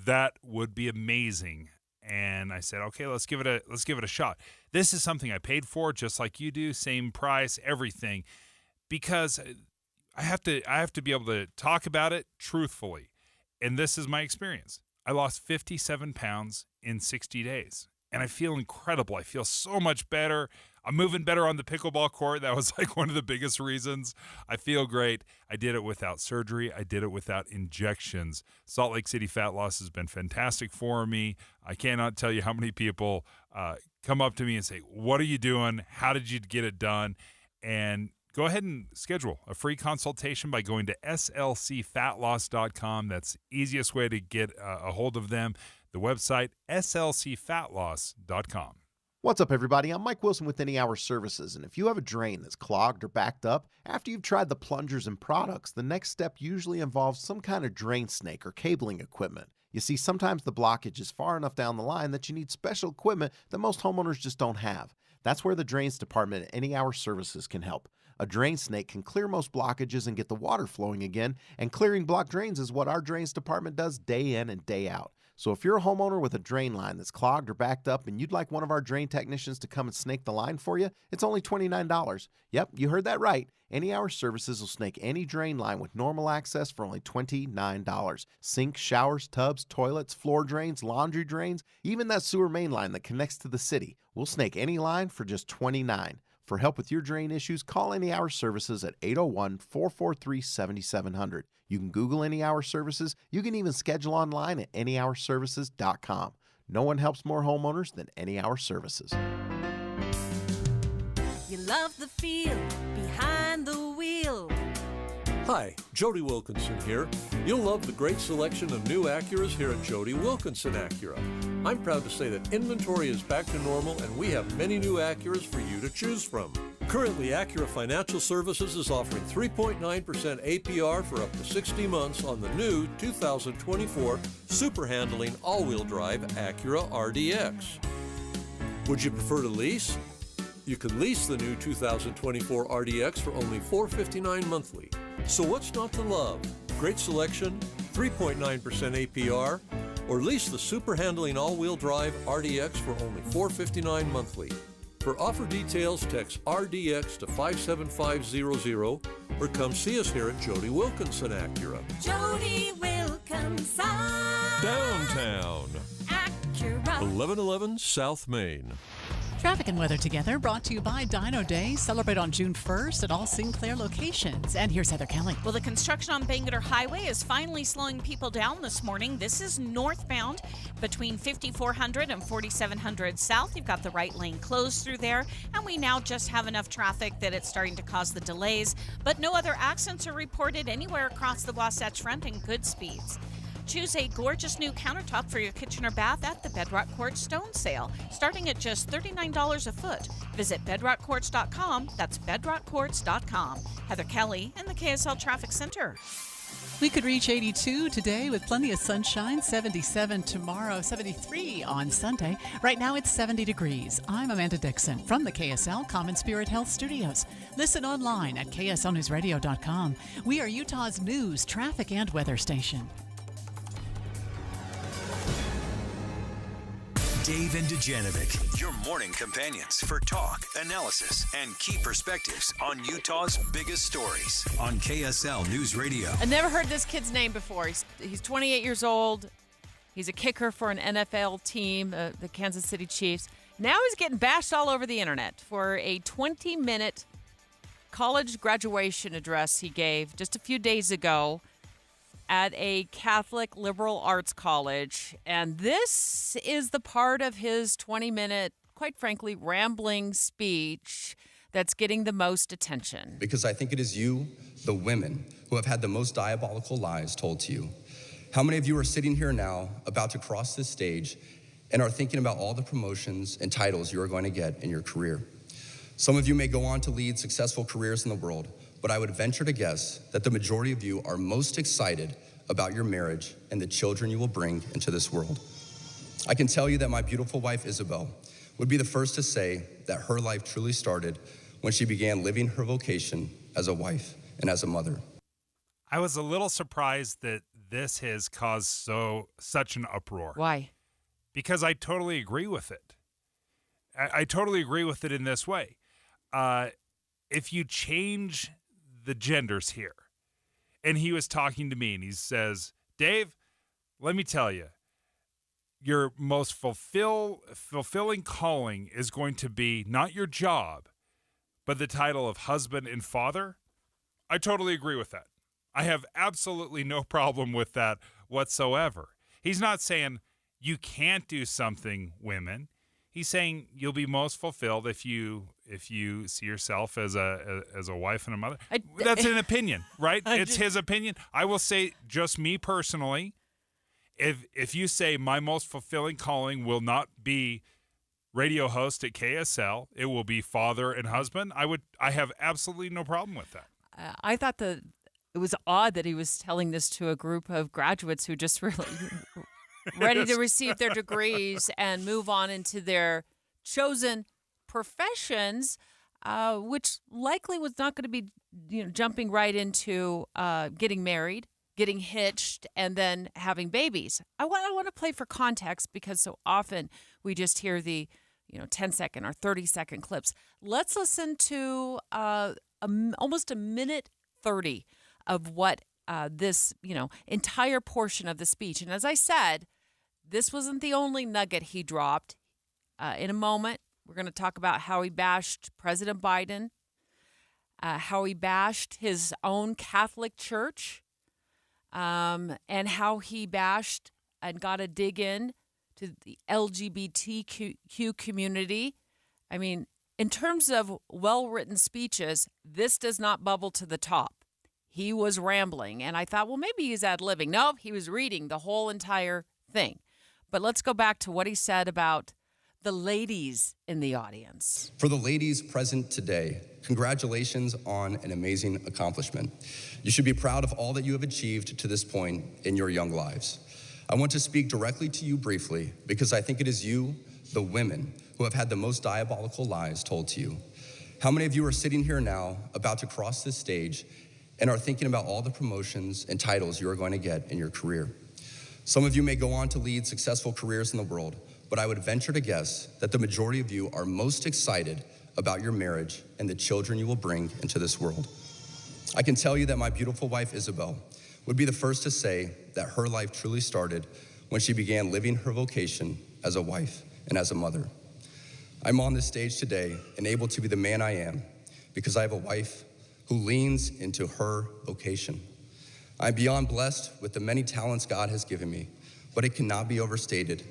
that would be amazing, and I said, okay, let's give it a shot. This is something I paid for, just like you do, same price, everything, because I have to be able to talk about it truthfully, and this is my experience. I lost 57 pounds in 60 days, and I feel incredible. I feel so much better. I'm moving better on the pickleball court. That was like one of the biggest reasons. I feel great. I did it without surgery. I did it without injections. Salt Lake City Fat Loss has been fantastic for me. I cannot tell you how many people come up to me and say, what are you doing? How did you get it done? And go ahead and schedule a free consultation by going to slcfatloss.com. That's the easiest way to get a hold of them. The website, slcfatloss.com. What's up, everybody? I'm Mike Wilson with Any Hour Services, and if you have a drain that's clogged or backed up, after you've tried the plungers and products, the next step usually involves some kind of drain snake or cabling equipment. You see, sometimes the blockage is far enough down the line that you need special equipment that most homeowners just don't have. That's where the Drains Department at Any Hour Services can help. A drain snake can clear most blockages and get the water flowing again, and clearing blocked drains is what our Drains Department does day in and day out. So if you're a homeowner with a drain line that's clogged or backed up and you'd like one of our drain technicians to come and snake the line for you, it's only $29. Yep, you heard that right. Any Hour Services will snake any drain line with normal access for only $29. Sinks, showers, tubs, toilets, floor drains, laundry drains, even that sewer main line that connects to the city. We'll snake any line for just $29. For help with your drain issues, call Any Hour Services at 801-443-7700. You can Google Any Hour Services. You can even schedule online at anyhourservices.com. No one helps more homeowners than Any Hour Services. You love the feel behind the wheel. Hi, Jody Wilkinson here. You'll love the great selection of new Acuras here at Jody Wilkinson Acura. I'm proud to say that inventory is back to normal and we have many new Acuras for you to choose from. Currently, Acura Financial Services is offering 3.9% APR for up to 60 months on the new 2024 super handling all-wheel drive Acura RDX. Would you prefer to lease? You can lease the new 2024 RDX for only $459 monthly. So what's not to love? Great selection, 3.9% APR, or lease the super handling all-wheel drive RDX for only $459 monthly. For offer details, text RDX to 57500 or come see us here at Jody Wilkinson Acura. Jody Wilkinson. Downtown. Acura. 1111 South Main. Traffic and weather together, brought to you by Dino Day. Celebrate on June 1st at all Sinclair locations. And here's Heather Kelly. Well, the construction on Bangerter Highway is finally slowing people down this morning. This is northbound between 5400 and 4700 south. You've got the right lane closed through there, and we now just have enough traffic that it's starting to cause the delays. But no other accidents are reported anywhere across the Wasatch Front and good speeds. Choose a gorgeous new countertop for your kitchen or bath at the Bedrock Quartz Stone Sale, starting at just $39 a foot. Visit bedrockquartz.com. That's bedrockquartz.com. Heather Kelly in the KSL Traffic Center. We could reach 82 today with plenty of sunshine, 77 tomorrow, 73 on Sunday. Right now it's 70 degrees. I'm Amanda Dixon from the KSL CommonSpirit Health Studios. Listen online at kslnewsradio.com. We are Utah's news, traffic, and weather station. Dave and Dujanovic, your morning companions for talk, analysis, and key perspectives on Utah's biggest stories on KSL News Radio. I never heard this kid's name before. He's 28 years old. He's a kicker for an NFL team, the Kansas City Chiefs. Now he's getting bashed all over the internet for a 20-minute college graduation address he gave just a few days ago at a Catholic liberal arts college. And this is the part of his 20-minute, quite frankly, rambling speech that's getting the most attention. Because I think it is you, the women, who have had the most diabolical lies told to you. How many of you are sitting here now about to cross this stage and are thinking about all the promotions and titles you are going to get in your career? Some of you may go on to lead successful careers in the world, but I would venture to guess that the majority of you are most excited about your marriage and the children you will bring into this world. I can tell you that my beautiful wife, Isabel, would be the first to say that her life truly started when she began living her vocation as a wife and as a mother. I was a little surprised that this has caused such an uproar. Why? Because I totally agree with it. I totally agree with it in this way. If you change the genders here, and he was talking to me, and he says, Dave, let me tell you, your most fulfilling calling is going to be not your job, but the title of husband and father. I totally agree with that. I have absolutely no problem with that whatsoever. He's not saying you can't do something, women. He's saying you'll be most fulfilled if you see yourself as a wife and a mother. That's an opinion, right? It's his opinion. I will say, just me personally, if you say my most fulfilling calling will not be radio host at KSL, it will be father and husband, I have absolutely no problem with that. I thought it was odd that he was telling this to a group of graduates who just really ready to receive their degrees and move on into their chosen professions, which likely was not going to be jumping right into getting married, getting hitched, and then having babies. I want to play for context because so often we just hear the 10-second or 30-second clips. Let's listen to almost a minute 30 of what this entire portion of the speech. And as I said, this wasn't the only nugget he dropped. In a moment, we're going to talk about how he bashed President Biden, how he bashed his own Catholic Church, and how he bashed and got a dig in to the LGBTQ community. I mean, in terms of well-written speeches, this does not bubble to the top. He was rambling, and I thought, well, maybe he's ad-libbing. No, he was reading the whole entire thing. But let's go back to what he said about the ladies in the audience. For the ladies present today, congratulations on an amazing accomplishment. You should be proud of all that you have achieved to this point in your young lives. I want to speak directly to you briefly because I think it is you, the women, who have had the most diabolical lies told to you. How many of you are sitting here now about to cross this stage and are thinking about all the promotions and titles you are going to get in your career? Some of you may go on to lead successful careers in the world, but I would venture to guess that the majority of you are most excited about your marriage and the children you will bring into this world. I can tell you that my beautiful wife, Isabel, would be the first to say that her life truly started when she began living her vocation as a wife and as a mother. I'm on this stage today and able to be the man I am because I have a wife who leans into her vocation. I'm beyond blessed with the many talents God has given me, but it cannot be overstated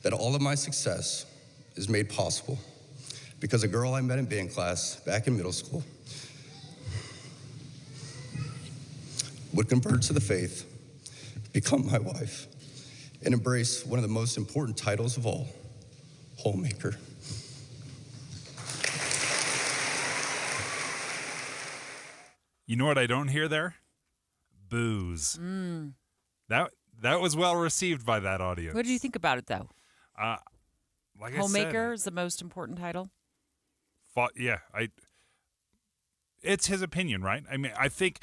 that all of my success is made possible because a girl I met in band class back in middle school would convert to the faith, become my wife, and embrace one of the most important titles of all, homemaker. You know what I don't hear there? booze. That was well received by that audience. What did you think about it, though? Like Homemaker I is the most important title. It's his opinion, right? I mean, I think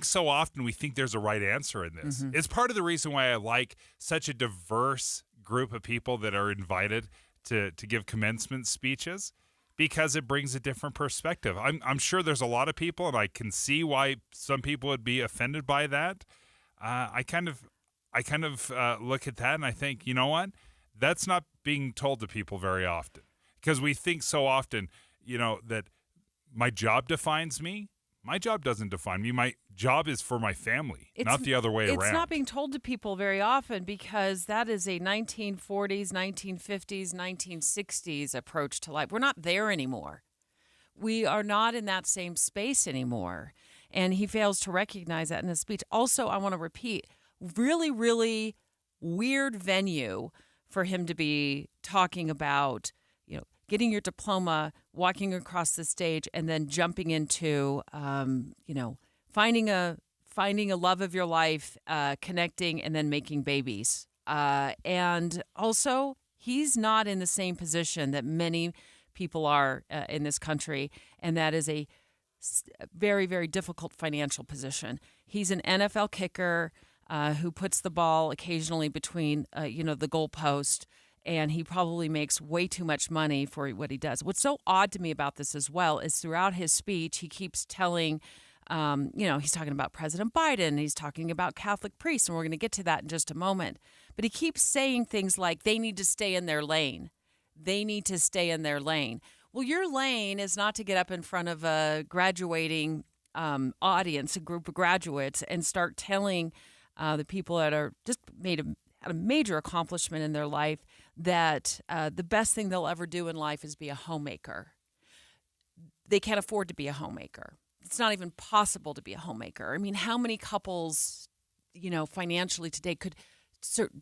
so often we think there's a right answer in this. Mm-hmm. It's part of the reason why I like such a diverse group of people that are invited to give commencement speeches, because it brings a different perspective. I'm sure there's a lot of people, and I can see why some people would be offended by that. I kind of look at that and I think, you know what? That's not being told to people very often, because we think so often, that my job defines me. My job doesn't define me. My job is for my family, not the other way around. It's not being told to people very often, because that is a 1940s, 1950s, 1960s approach to life. We're not there anymore. We are not in that same space anymore. And he fails to recognize that in his speech. Also, I want to repeat, really, really weird venue for him to be talking about, getting your diploma, walking across the stage, and then jumping into, finding a love of your life, connecting, and then making babies. And also, he's not in the same position that many people are in this country, and that is a very, very difficult financial position. He's an NFL kicker who puts the ball occasionally between, the goalpost, and he probably makes way too much money for what he does. What's so odd to me about this as well is throughout his speech, he keeps telling, he's talking about President Biden, he's talking about Catholic priests, and we're going to get to that in just a moment. But he keeps saying things like they need to stay in their lane. They need to stay in their lane. Well, your lane is not to get up in front of a graduating audience, a group of graduates, and start telling the people that are just had a major accomplishment in their life that the best thing they'll ever do in life is be a homemaker. They can't afford to be a homemaker. It's not even possible to be a homemaker. I mean, how many couples, financially today could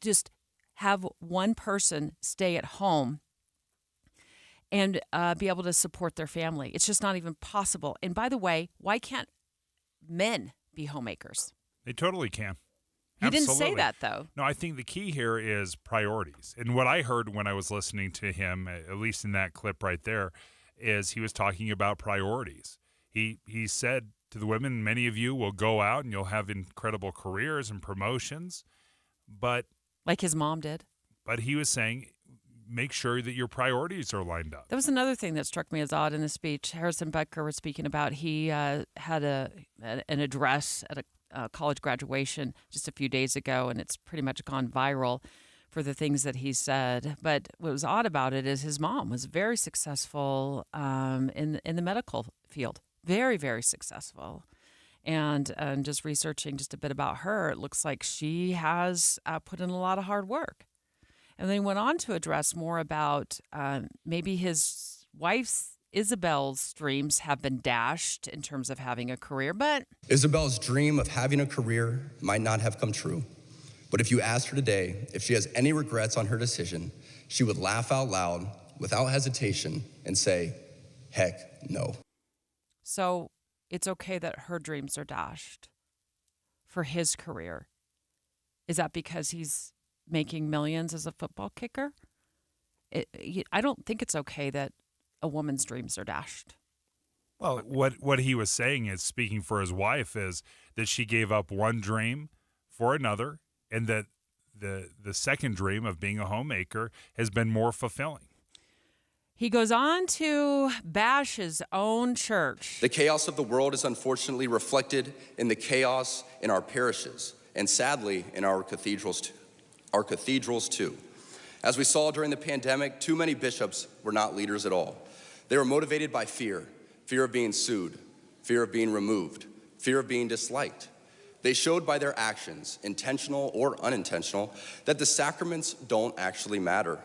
just have one person stay at home and be able to support their family? It's just not even possible. And by the way, why can't men be homemakers? They totally can. He didn't Absolutely. say that, though. No, I think the key here is priorities. And what I heard when I was listening to him, at least in that clip right there, is he was talking about priorities. He said to the women, many of you will go out and you'll have incredible careers and promotions, but... Like his mom did. But he was saying, make sure that your priorities are lined up. That was another thing that struck me as odd in the speech. Harrison Becker was speaking about, he had an address at a college graduation just a few days ago, and it's pretty much gone viral for the things that he said. But what was odd about it is his mom was very successful in the medical field, very, very successful. And just researching just a bit about her, it looks like she has put in a lot of hard work. And then he went on to address more about maybe his wife's Isabel's dreams have been dashed in terms of having a career, but... Isabel's dream of having a career might not have come true. But if you asked her today if she has any regrets on her decision, she would laugh out loud, without hesitation, and say, heck no. So it's okay that her dreams are dashed for his career. Is that because he's making millions as a football kicker? I don't think it's okay that a woman's dreams are dashed. Well, what he was saying is, speaking for his wife, is that she gave up one dream for another, and that the second dream of being a homemaker has been more fulfilling. He goes on to bash his own church. The chaos of the world is unfortunately reflected in the chaos in our parishes, and sadly in our cathedrals too. As we saw during the pandemic, too many bishops were not leaders at all. They were motivated by fear of being sued, fear of being removed, fear of being disliked. They showed by their actions, intentional or unintentional, that the sacraments don't actually matter.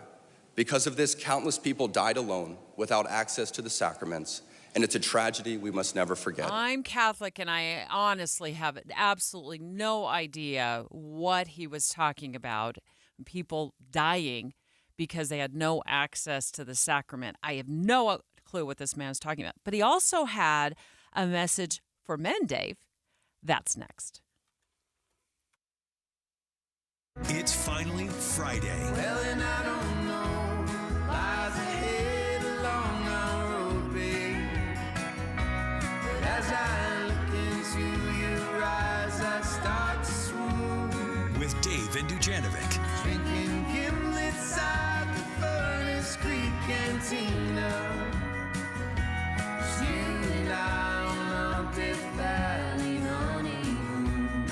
Because of this, countless people died alone without access to the sacraments, and it's a tragedy we must never forget. I'm Catholic, and I honestly have absolutely no idea what he was talking about. People dying because they had no access to the sacrament. I have no clue what this man is talking about. But he also had a message for men, Dave. That's next. It's finally Friday. Well, and I don't know, lies ahead along our road, babe. But as I look into your eyes, I start to swoon. With Dave and Dujanovic. Drinking gimlets at the Furnace Creek Cantina. Just you and I on a Death Valley honeymoon.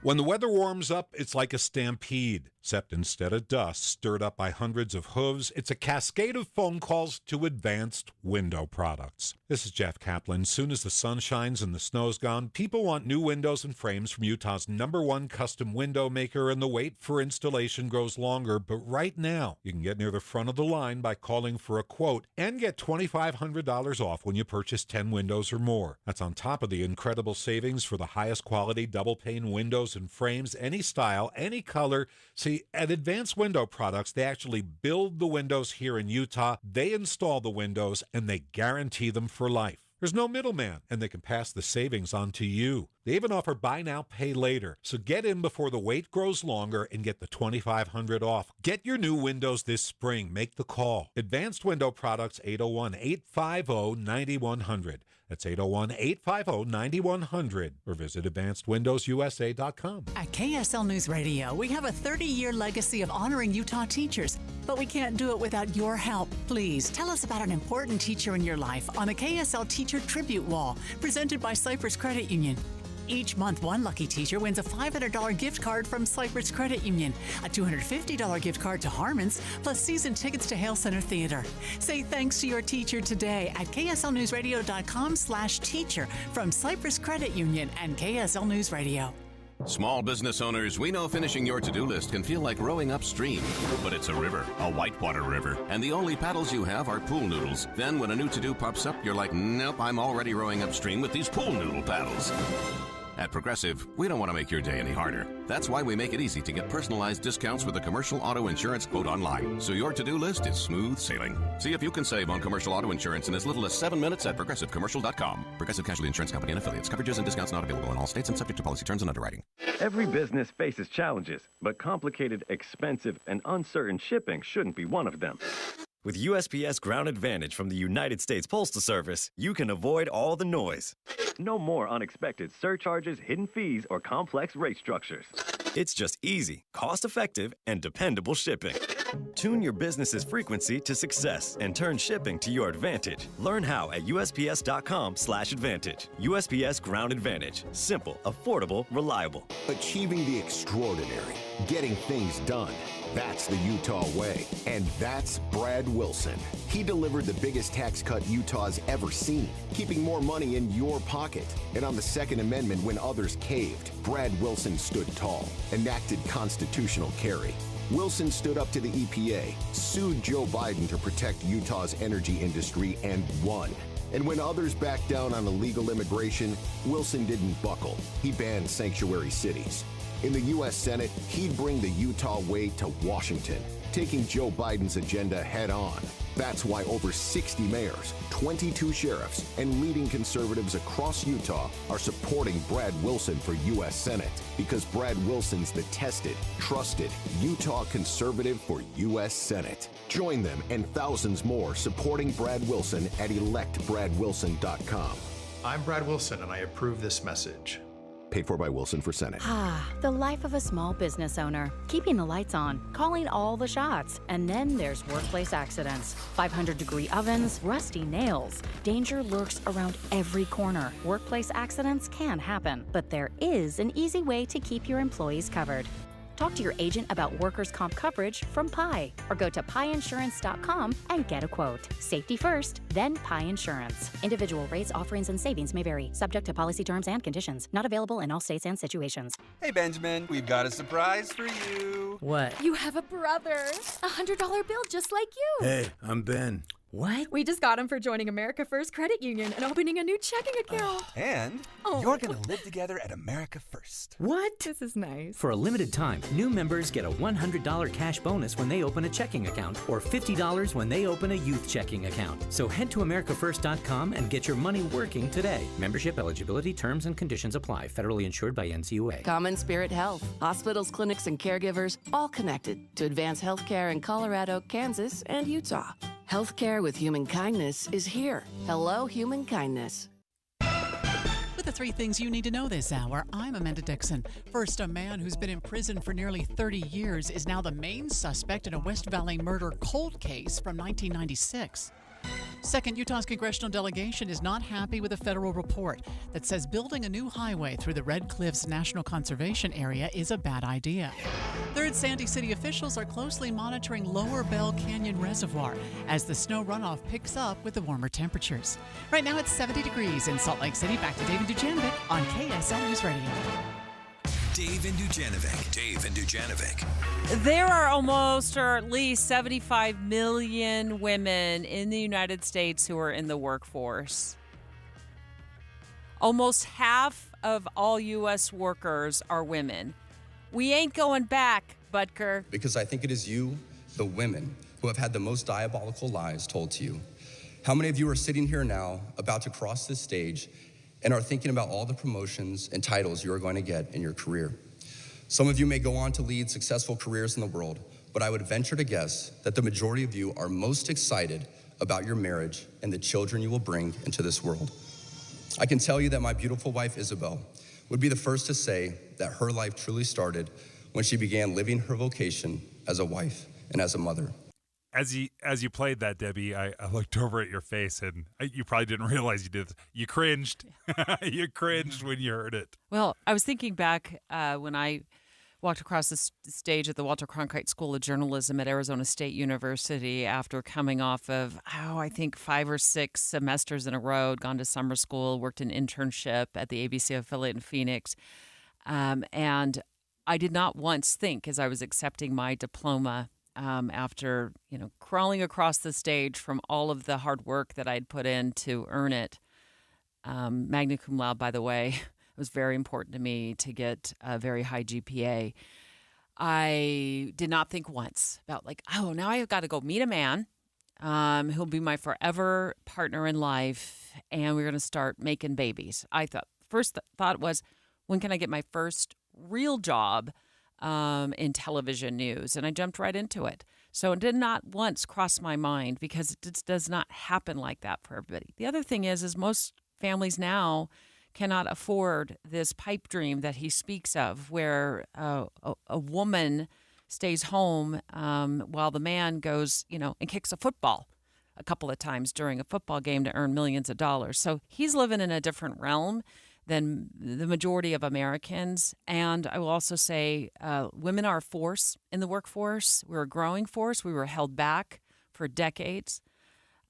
When the weather warms up, it's like a stampede, except instead of dust stirred up by hundreds of hooves, it's a cascade of phone calls to Advanced Window Products. This is Jeff Kaplan. Soon as the sun shines and the snow's gone, people want new windows and frames from Utah's #1 custom window maker, and the wait for installation grows longer. But right now, you can get near the front of the line by calling for a quote and get $2,500 off when you purchase 10 windows or more. That's on top of the incredible savings for the highest quality double-pane windows and frames, any style, any color. See, at Advanced Window Products, they actually build the windows here in Utah, they install the windows, and they guarantee them for life. There's no middleman, and they can pass the savings on to you. They even offer buy now, pay later. So get in before the wait grows longer and get the $2,500 off. Get your new windows this spring. Make the call. Advanced Window Products, 801-850-9100. That's 801-850-9100. Or visit AdvancedWindowsUSA.com. At KSL News Radio, we have a 30-year legacy of honoring Utah teachers, but we can't do it without your help. Please tell us about an important teacher in your life on the KSL Teacher Tribute Wall, presented by Cyprus Credit Union. Each month, one lucky teacher wins a $500 gift card from Cyprus Credit Union, a $250 gift card to Harmon's, plus season tickets to Hale Center Theater. Say thanks to your teacher today at kslnewsradio.com/teacher from Cyprus Credit Union and KSL News Radio. Small business owners, we know finishing your to-do list can feel like rowing upstream. But it's a river, a whitewater river, and the only paddles you have are pool noodles. Then when a new to-do pops up, you're like, nope, I'm already rowing upstream with these pool noodle paddles. At Progressive, we don't want to make your day any harder. That's why we make it easy to get personalized discounts with a commercial auto insurance quote online, so your to-do list is smooth sailing. See if you can save on commercial auto insurance in as little as 7 minutes at ProgressiveCommercial.com. Progressive Casualty Insurance Company and affiliates. Coverages and discounts not available in all states and subject to policy terms and underwriting. Every business faces challenges, but complicated, expensive, and uncertain shipping shouldn't be one of them. With USPS Ground Advantage from the United States Postal Service, you can avoid all the noise. No more unexpected surcharges, hidden fees, or complex rate structures. It's just easy, cost-effective, and dependable shipping. Tune your business's frequency to success and turn shipping to your advantage. Learn how at USPS.com/advantage. USPS Ground Advantage. Simple, affordable, reliable. Achieving the extraordinary. Getting things done. That's the Utah way. And that's Brad Wilson. He delivered the biggest tax cut Utah's ever seen, keeping more money in your pocket. And on the Second Amendment, when others caved, Brad Wilson stood tall, enacted constitutional carry. Wilson stood up to the EPA, sued Joe Biden to protect Utah's energy industry, and won. And when others backed down on illegal immigration, Wilson didn't buckle. He banned sanctuary cities. In the U.S. Senate, he'd bring the Utah way to Washington, taking Joe Biden's agenda head on. That's why over 60 mayors, 22 sheriffs, and leading conservatives across Utah are supporting Brad Wilson for U.S. Senate, because Brad Wilson's the tested, trusted Utah conservative for U.S. Senate. Join them and thousands more supporting Brad Wilson at electbradwilson.com. I'm Brad Wilson, and I approve this message. Paid for by Wilson for Senate. The life of a small business owner. Keeping the lights on, calling all the shots. And then there's workplace accidents. 500-degree ovens, rusty nails. Danger lurks around every corner. Workplace accidents can happen, but there is an easy way to keep your employees covered. Talk to your agent about workers' comp coverage from Pi, or go to piinsurance.com and get a quote. Safety first, then Pi Insurance. Individual rates, offerings, and savings may vary, subject to policy terms and conditions. Not available in all states and situations. Hey, Benjamin, we've got a surprise for you. What? You have a brother. $100 bill just like you. Hey, I'm Ben. What? We just got him for joining America First Credit Union and opening a new checking account. And you're going to live together at America First. What? This is nice. For a limited time, new members get a $100 cash bonus when they open a checking account or $50 when they open a youth checking account. So head to AmericaFirst.com and get your money working today. Membership eligibility, terms, and conditions apply. Federally insured by NCUA. CommonSpirit Health. Hospitals, clinics, and caregivers all connected to advance healthcare in Colorado, Kansas, and Utah. Healthcare with human kindness is here. Hello, human kindness. With the 3 things you need to know this hour, I'm Amanda Dixon. First, a man who's been in prison for nearly 30 years is now the main suspect in a West Valley murder cold case from 1996. Second, Utah's congressional delegation is not happy with a federal report that says building a new highway through the Red Cliffs National Conservation Area is a bad idea. Third, Sandy City officials are closely monitoring Lower Bell Canyon Reservoir as the snow runoff picks up with the warmer temperatures. Right now it's 70 degrees in Salt Lake City. Back to Dave and Dujanovic on KSL News Radio. Dave and Dujanovic. Dave and Dujanovic. There are almost or at least 75 million women in the United States who are in the workforce. Almost half of all U.S. workers are women. We ain't going back, Butker. Because I think it is you, the women, who have had the most diabolical lies told to you. How many of you are sitting here now, about to cross this stage, and are thinking about all the promotions and titles you are going to get in your career? Some of you may go on to lead successful careers in the world, but I would venture to guess that the majority of you are most excited about your marriage and the children you will bring into this world. I can tell you that my beautiful wife, Isabel, would be the first to say that her life truly started when she began living her vocation as a wife and as a mother. As you played that, Debbie, I looked over at your face, and you probably didn't realize you did this. You cringed. You cringed when you heard it. Well, I was thinking back when I walked across the stage at the Walter Cronkite School of Journalism at Arizona State University after coming off of, I think 5 or 6 semesters in a row, gone to summer school, worked an internship at the ABC affiliate in Phoenix. And I did not once think, as I was accepting my diploma, after crawling across the stage from all of the hard work that I'd put in to earn it, magna cum laude, by the way, it was very important to me to get a very high GPA. I did not think once about now I've got to go meet a man who'll be my forever partner in life, and we're going to start making babies. I thought first thought was, when can I get my first real job in television news? And I jumped right into it. So it did not once cross my mind, because it just does not happen like that for everybody. The other thing is most families now cannot afford this pipe dream that he speaks of, where a woman stays home while the man goes, and kicks a football a couple of times during a football game to earn millions of dollars. So he's living in a different realm than the majority of Americans. And I will also say women are a force in the workforce. We're a growing force. We were held back for decades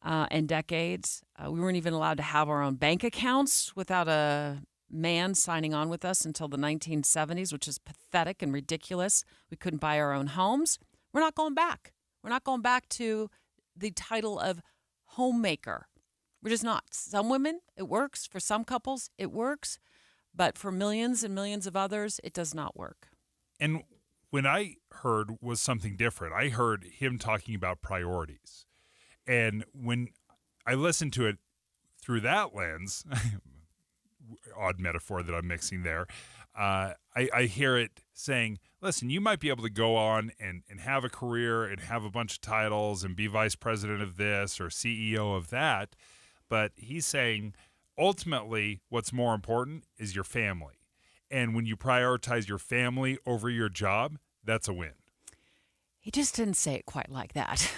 and decades. We weren't even allowed to have our own bank accounts without a man signing on with us until the 1970s, which is pathetic and ridiculous. We couldn't buy our own homes. We're not going back. We're not going back to the title of homemaker. We're just not. Some women, it works. For some couples, it works. But for millions and millions of others, it does not work. And when I heard was something different, I heard him talking about priorities. And when I listened to it through that lens, odd metaphor that I'm mixing there, I hear it saying, listen, you might be able to go on and have a career and have a bunch of titles and be vice president of this or CEO of that. But he's saying, ultimately, what's more important is your family. And when you prioritize your family over your job, that's a win. He just didn't say it quite like that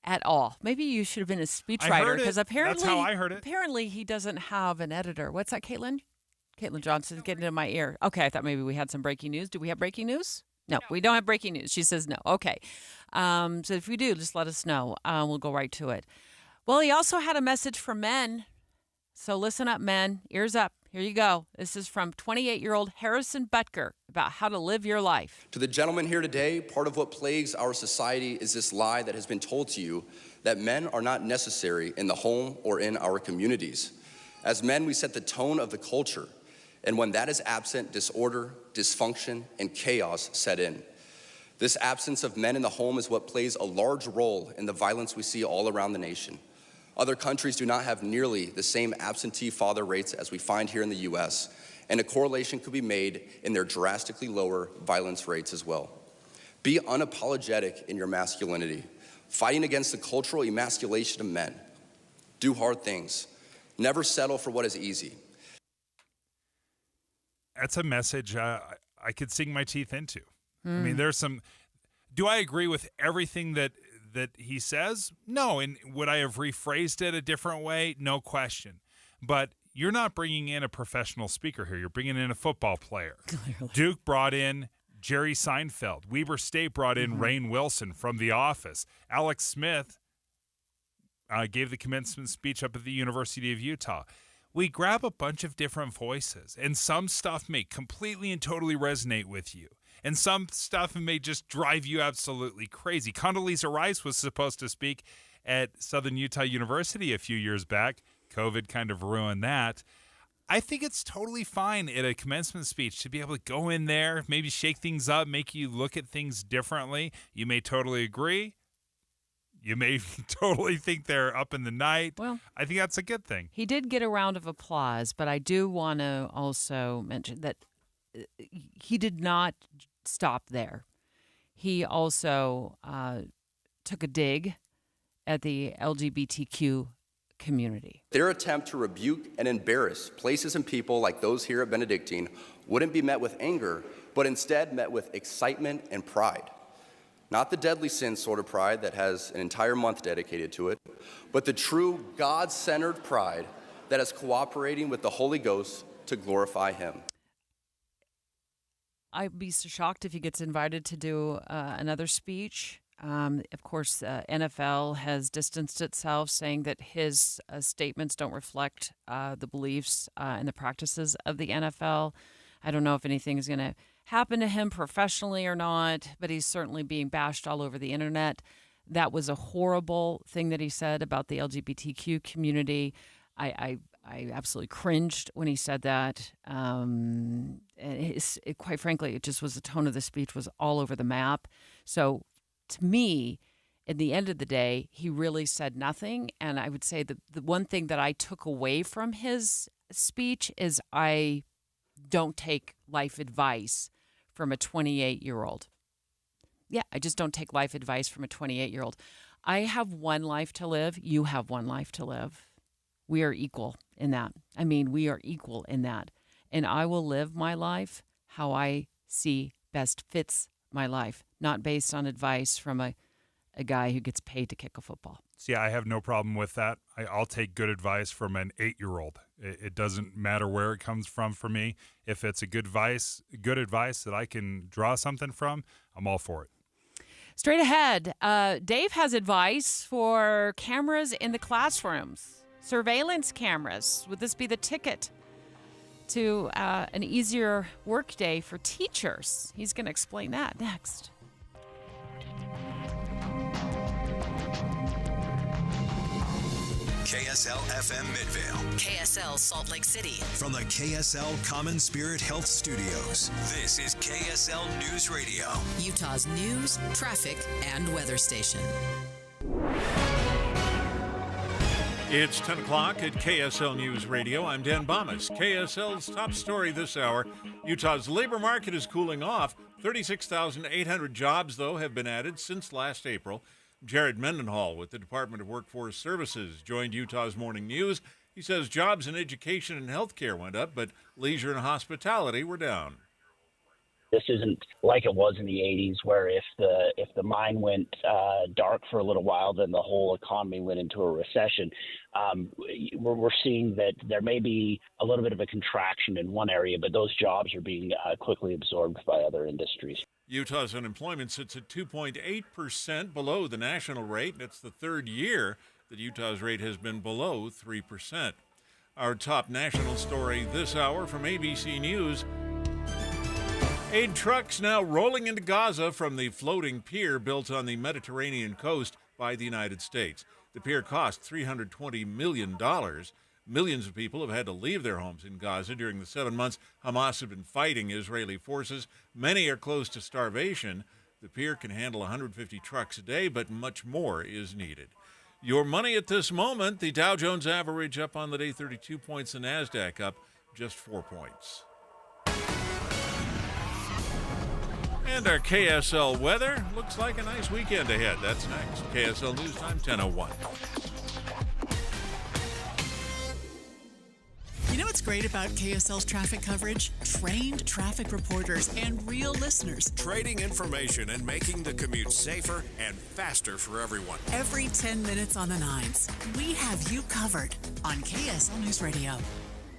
at all. Maybe you should have been a speechwriter, because apparently, that's how I heard it. Apparently he doesn't have an editor. What's that, Caitlin? Caitlin Johnson's getting into my ear. Okay, I thought maybe we had some breaking news. Do we have breaking news? No, we don't have breaking news. She says no. Okay. So if we do, just let us know. We'll go right to it. Well, he also had a message for men. So listen up, men. Ears up. Here you go. This is from 28-year-old Harrison Butker. about how to live your life. To the gentleman here today, part of what plagues our society is this lie that has been told to you that men are not necessary in the home or in our communities. As men, we set the tone of the culture, and when that is absent, disorder, dysfunction, and chaos set in. This absence of men in the home is what plays a large role in the violence we see all around the nation. Other countries do not have nearly the same absentee father rates as we find here in the U.S., and a correlation could be made in their drastically lower violence rates as well. Be unapologetic in your masculinity, fighting against the cultural emasculation of men. Do hard things. Never settle for what is easy. That's a message I could sink my teeth into. I mean, there's some. Do I agree with everything that he says? No. And would I have rephrased it a different way? No question. But you're not bringing in a professional speaker here. You're bringing in a football player. Clearly. Duke brought in Jerry Seinfeld. Weber State brought in Rainn Wilson from The Office. Alex Smith gave the commencement speech up at the University of Utah. We grab a bunch of different voices, and some stuff may completely and totally resonate with you. And some stuff may just drive you absolutely crazy. Condoleezza Rice was supposed to speak at Southern Utah University a few years back. COVID kind of ruined that. I think it's totally fine at a commencement speech to be able to go in there, maybe shake things up, make you look at things differently. You may totally agree. You may totally think they're up in the night. Well, I think that's a good thing. He did get a round of applause, but I do want to also mention that he did not stop there. He also took a dig at the LGBTQ community. Their attempt to rebuke and embarrass places and people like those here at Benedictine wouldn't be met with anger, but instead met with excitement and pride. Not the deadly sin sort of pride that has an entire month dedicated to it, but the true God-centered pride that is cooperating with the Holy Ghost to glorify Him. I'd be so shocked if he gets invited to do another speech. Of course, NFL has distanced itself, saying that his statements don't reflect the beliefs and the practices of the NFL. I don't know if anything is going to happen to him professionally or not, but he's certainly being bashed all over the internet. That was a horrible thing that he said about the LGBTQ community. I absolutely cringed when he said that. And quite frankly, it just was the tone of the speech was all over the map. So to me, at the end of the day, he really said nothing. And I would say that the one thing that I took away from his speech is I don't take life advice from a 28-year-old. Yeah, I just don't take life advice from a 28-year-old. I have one life to live. You have one life to live. We are equal in that. I mean, we are equal in that. And I will live my life how I see best fits my life, not based on advice from a guy who gets paid to kick a football. See, I have no problem with that. I'll take good advice from an 8-year-old. It doesn't matter where it comes from for me. If it's a good advice that I can draw something from, I'm all for it. Straight ahead, Dave has advice for cameras in the classrooms, surveillance cameras. Would this be the ticket to an easier workday for teachers? He's going to explain that next. KSL FM Midvale. KSL Salt Lake City. From the KSL CommonSpirit Health Studios, this is KSL News Radio. Utah's news, traffic, and weather station. It's 10 o'clock at KSL News Radio. I'm Dan Bomas. KSL's top story this hour. Utah's labor market is cooling off. 36,800 jobs, though, have been added since last April. Jared Mendenhall with the Department of Workforce Services joined Utah's Morning News. He says jobs in education and healthcare went up, but leisure and hospitality were down. This isn't like it was in the 80s, where if the mine went dark for a little while, then the whole economy went into a recession. We're seeing that there may be a little bit of a contraction in one area, but those jobs are being quickly absorbed by other industries. Utah's unemployment sits at 2.8%, below the national rate. It's the third year that Utah's rate has been below 3%. Our top national story this hour from ABC News. Aid trucks now rolling into Gaza from the floating pier built on the Mediterranean coast by the United States. The pier cost $320 million. Millions of people have had to leave their homes in Gaza during the 7 months Hamas have been fighting Israeli forces. Many are close to starvation. The pier can handle 150 trucks a day, but much more is needed. Your money at this moment, the Dow Jones average up on the day 32 points, the NASDAQ up just 4 points. And our KSL weather looks like a nice weekend ahead. That's next. KSL News Time, 10:01. You know what's great about KSL's traffic coverage? Trained traffic reporters and real listeners. Trading information and making the commute safer and faster for everyone. Every 10 minutes on the nines, we have you covered on KSL News Radio.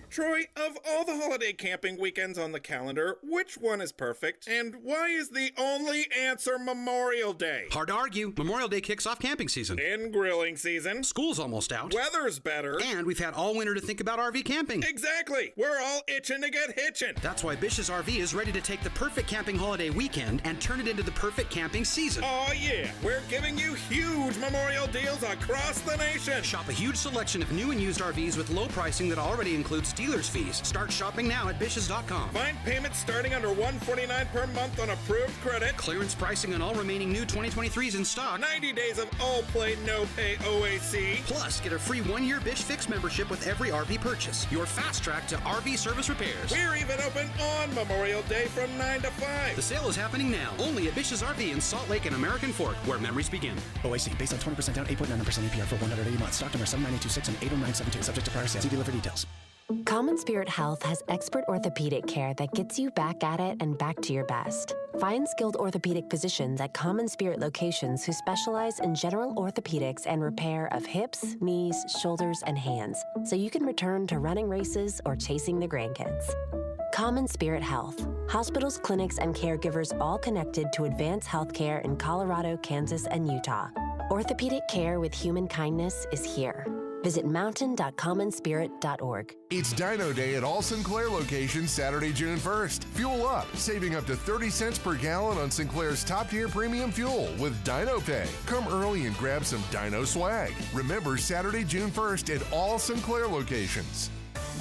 Troy, of all the holiday camping weekends on the calendar, which one is perfect? And why is the only answer Memorial Day? Hard to argue. Memorial Day kicks off camping season. In grilling season. School's almost out. Weather's better. And we've had all winter to think about RV camping. Exactly. We're all itching to get hitching. That's why Bish's RV is ready to take the perfect camping holiday weekend and turn it into the perfect camping season. Oh yeah. We're giving you huge Memorial deals across the nation. Shop a huge selection of new and used RVs with low pricing that already includes dealer's fees. Start shopping now at Bish's.com. Find payments starting under $149 per month on approved credit. Clearance pricing on all remaining new 2023s in stock. 90 days of all play, no pay OAC. Plus, get a free 1-year Bish Fix membership with every RV purchase. Your fast track to RV service repairs. We're even open on Memorial Day from 9 to 5. The sale is happening now, only at Bish's RV in Salt Lake and American Fork, where memories begin. OAC, based on 20% down, 8.99% APR for 180 months. Stock number 79826 and 80972, subject to prior sale. See dealer for details. CommonSpirit Health has expert orthopedic care that gets you back at it and back to your best. Find skilled orthopedic physicians at CommonSpirit locations who specialize in general orthopedics and repair of hips, knees, shoulders, and hands, so you can return to running races or chasing the grandkids. CommonSpirit Health. Hospitals, clinics, and caregivers all connected to advance healthcare in Colorado, Kansas, and Utah. Orthopedic care with human kindness is here. Visit mountain.commonspirit.org. It's Dino Day at all Sinclair locations Saturday, June 1st. Fuel up, saving up to 30 cents per gallon on Sinclair's top-tier premium fuel with Dino Pay. Come early and grab some Dino swag. Remember, Saturday, June 1st at all Sinclair locations.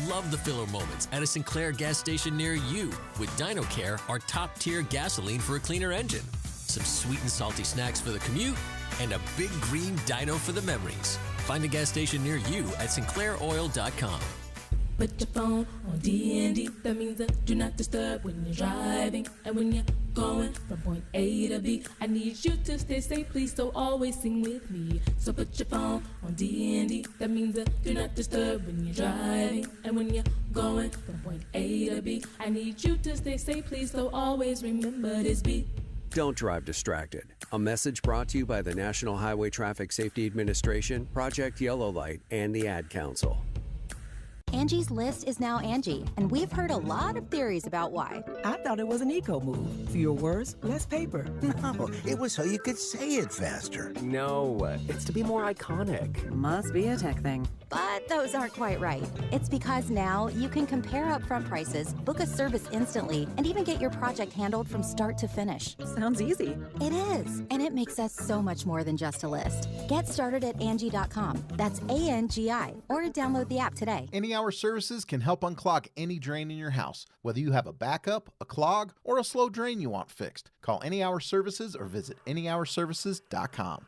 Love the filler moments at a Sinclair gas station near you with Dino Care, our top-tier gasoline for a cleaner engine. Some sweet and salty snacks for the commute, and a big green Dino for the memories. Find a gas station near you at sinclairoil.com. Put your phone on D&D. That means do not disturb when you're driving. And when you're going from point A to B, I need you to stay safe, please, so always sing with me. So put your phone on D&D. That means do not disturb when you're driving. And when you're going from point A to B, I need you to stay safe, please, so always remember this beat. Don't drive distracted. A message brought to you by the National Highway Traffic Safety Administration, Project Yellow Light, and the Ad Council. Angie's List is now Angie, and we've heard a lot of theories about why. I thought it was an eco move. Fewer words, less paper. No, it was so you could say it faster. No, it's to be more iconic. Must be a tech thing. But those aren't quite right. It's because now you can compare upfront prices, book a service instantly, and even get your project handled from start to finish. Sounds easy. It is, and it makes us so much more than just a list. Get started at Angie.com. That's ANGI, or download the app today. Any Hour Services can help unclog any drain in your house, whether you have a backup, a clog, or a slow drain you want fixed. Call Any Hour Services or visit anyhourservices.com.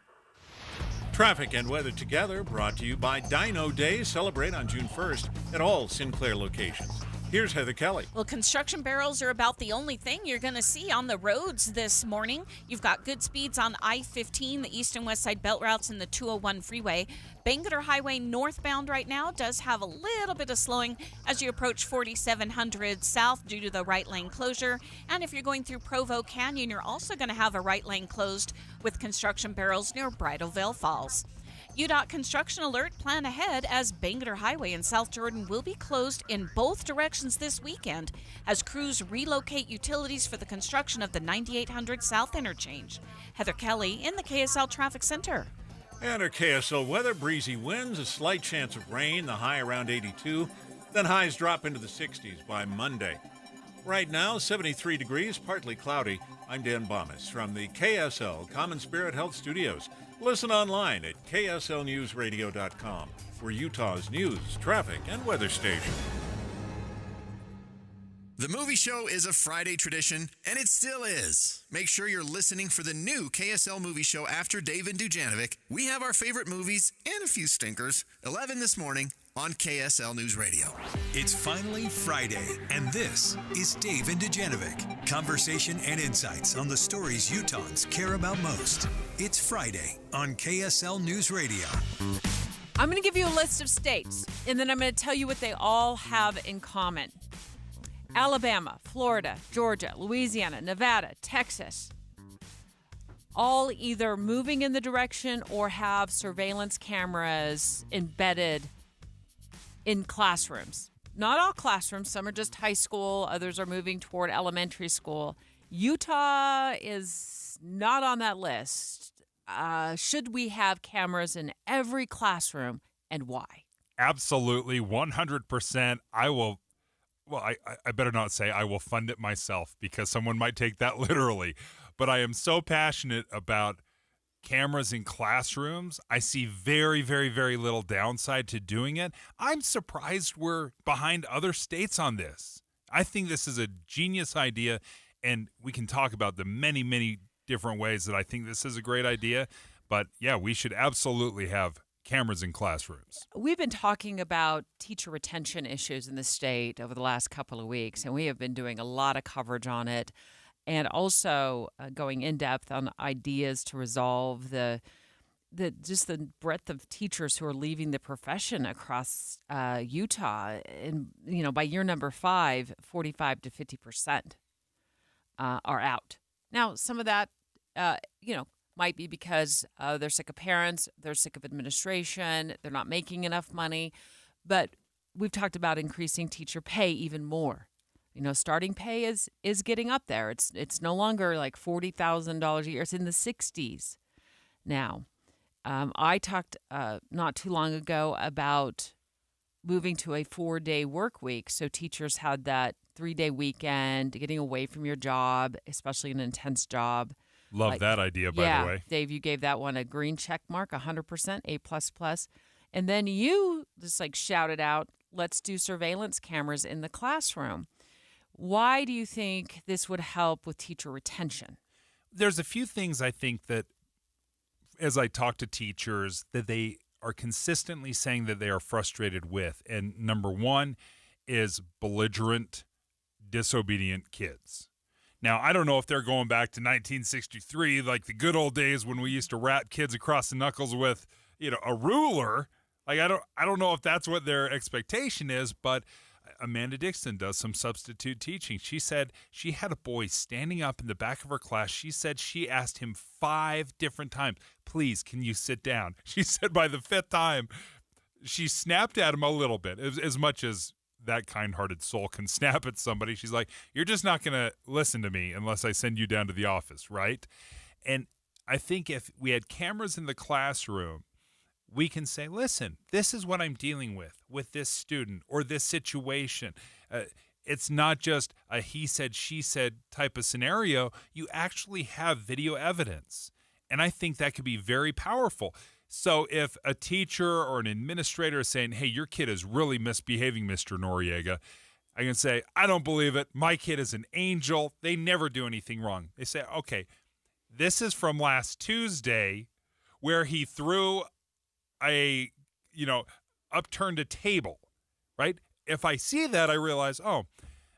Traffic and weather together brought to you by Dino Day. Celebrate on June 1st at all Sinclair locations. Here's Heather Kelly. Well, construction barrels are about the only thing you're going to see on the roads this morning. You've got good speeds on I-15, the east and west side belt routes, and the 201 freeway. Bangerter Highway northbound right now does have a little bit of slowing as you approach 4700 south due to the right lane closure. And if you're going through Provo Canyon, you're also going to have a right lane closed with construction barrels near Bridal Veil Falls. UDOT construction alert, plan ahead as Bangerter Highway in South Jordan will be closed in both directions this weekend as crews relocate utilities for the construction of the 9800 South Interchange. Heather Kelly in the KSL Traffic Center. And our KSL weather, breezy winds, a slight chance of rain, the high around 82. Then highs drop into the 60s by Monday. Right now, 73 degrees, partly cloudy. I'm Dan Bomas from the KSL CommonSpirit Health Studios. Listen online at kslnewsradio.com for Utah's news, traffic, and weather station. The movie show is a Friday tradition, and it still is. Make sure you're listening for the new KSL movie show after Dave and Dujanovic. We have our favorite movies and a few stinkers. 11 this morning on KSL News Radio. It's finally Friday, and this is Dave and Dujanovic. Conversation and insights on the stories Utahns care about most. It's Friday on KSL News Radio. I'm going to give you a list of states, and then I'm going to tell you what they all have in common. Alabama, Florida, Georgia, Louisiana, Nevada, Texas, all either moving in the direction or have surveillance cameras embedded in classrooms. Not all classrooms. Some are just high school. Others are moving toward elementary school. Utah is not on that list. Should we have cameras in every classroom, and why? Absolutely, 100%. I better not say I will fund it myself because someone might take that literally. But I am so passionate about cameras in classrooms. I see very, very, very little downside to doing it. I'm surprised we're behind other states on this. I think this is a genius idea, and we can talk about the many, many different ways that I think this is a great idea. But, yeah, we should absolutely have cameras in classrooms. We've been talking about teacher retention issues in the state over the last couple of weeks, and we have been doing a lot of coverage on it, and also going in depth on ideas to resolve the breadth of teachers who are leaving the profession across Utah. And by year number 5, 45 to 50% are out. Now, some of that, might be because they're sick of parents, they're sick of administration, they're not making enough money. But we've talked about increasing teacher pay even more. Starting pay is getting up there. It's no longer like $40,000 a year. It's in the 60s now. I talked not too long ago about moving to a 4-day work week. So teachers had that 3-day weekend, getting away from your job, especially an intense job. Love that idea, by the way. Dave, you gave that one a green check mark, 100%, A++. And then you just shouted out, let's do surveillance cameras in the classroom. Why do you think this would help with teacher retention? There's a few things I think that, as I talk to teachers, that they are consistently saying that they are frustrated with. And number one is belligerent, disobedient kids. Now, I don't know if they're going back to 1963, like the good old days when we used to rap kids across the knuckles with, a ruler. I don't know if that's what their expectation is, but Amanda Dixon does some substitute teaching. She said she had a boy standing up in the back of her class. She said she asked him 5 different times, please, can you sit down? She said by the 5th time, she snapped at him a little bit, as much as that kind-hearted soul can snap at somebody. She's like, you're just not going to listen to me unless I send you down to the office, right? And I think if we had cameras in the classroom, we can say, listen, this is what I'm dealing with this student or this situation. It's not just a he said, she said type of scenario. You actually have video evidence. And I think that could be very powerful. So if a teacher or an administrator is saying, hey, your kid is really misbehaving, Mr. Noriega, I can say, I don't believe it. My kid is an angel. They never do anything wrong. They say, okay, this is from last Tuesday where he threw upturned a table, right? If I see that, I realize,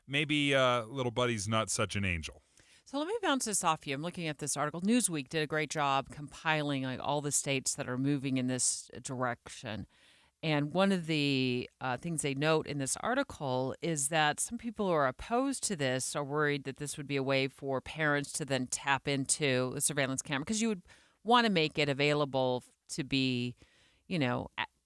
maybe little buddy's not such an angel. So let me bounce this off you. I'm looking at this article. Newsweek did a great job compiling all the states that are moving in this direction. And one of the things they note in this article is that some people who are opposed to this are worried that this would be a way for parents to then tap into the surveillance camera, because you would want to make it available to be,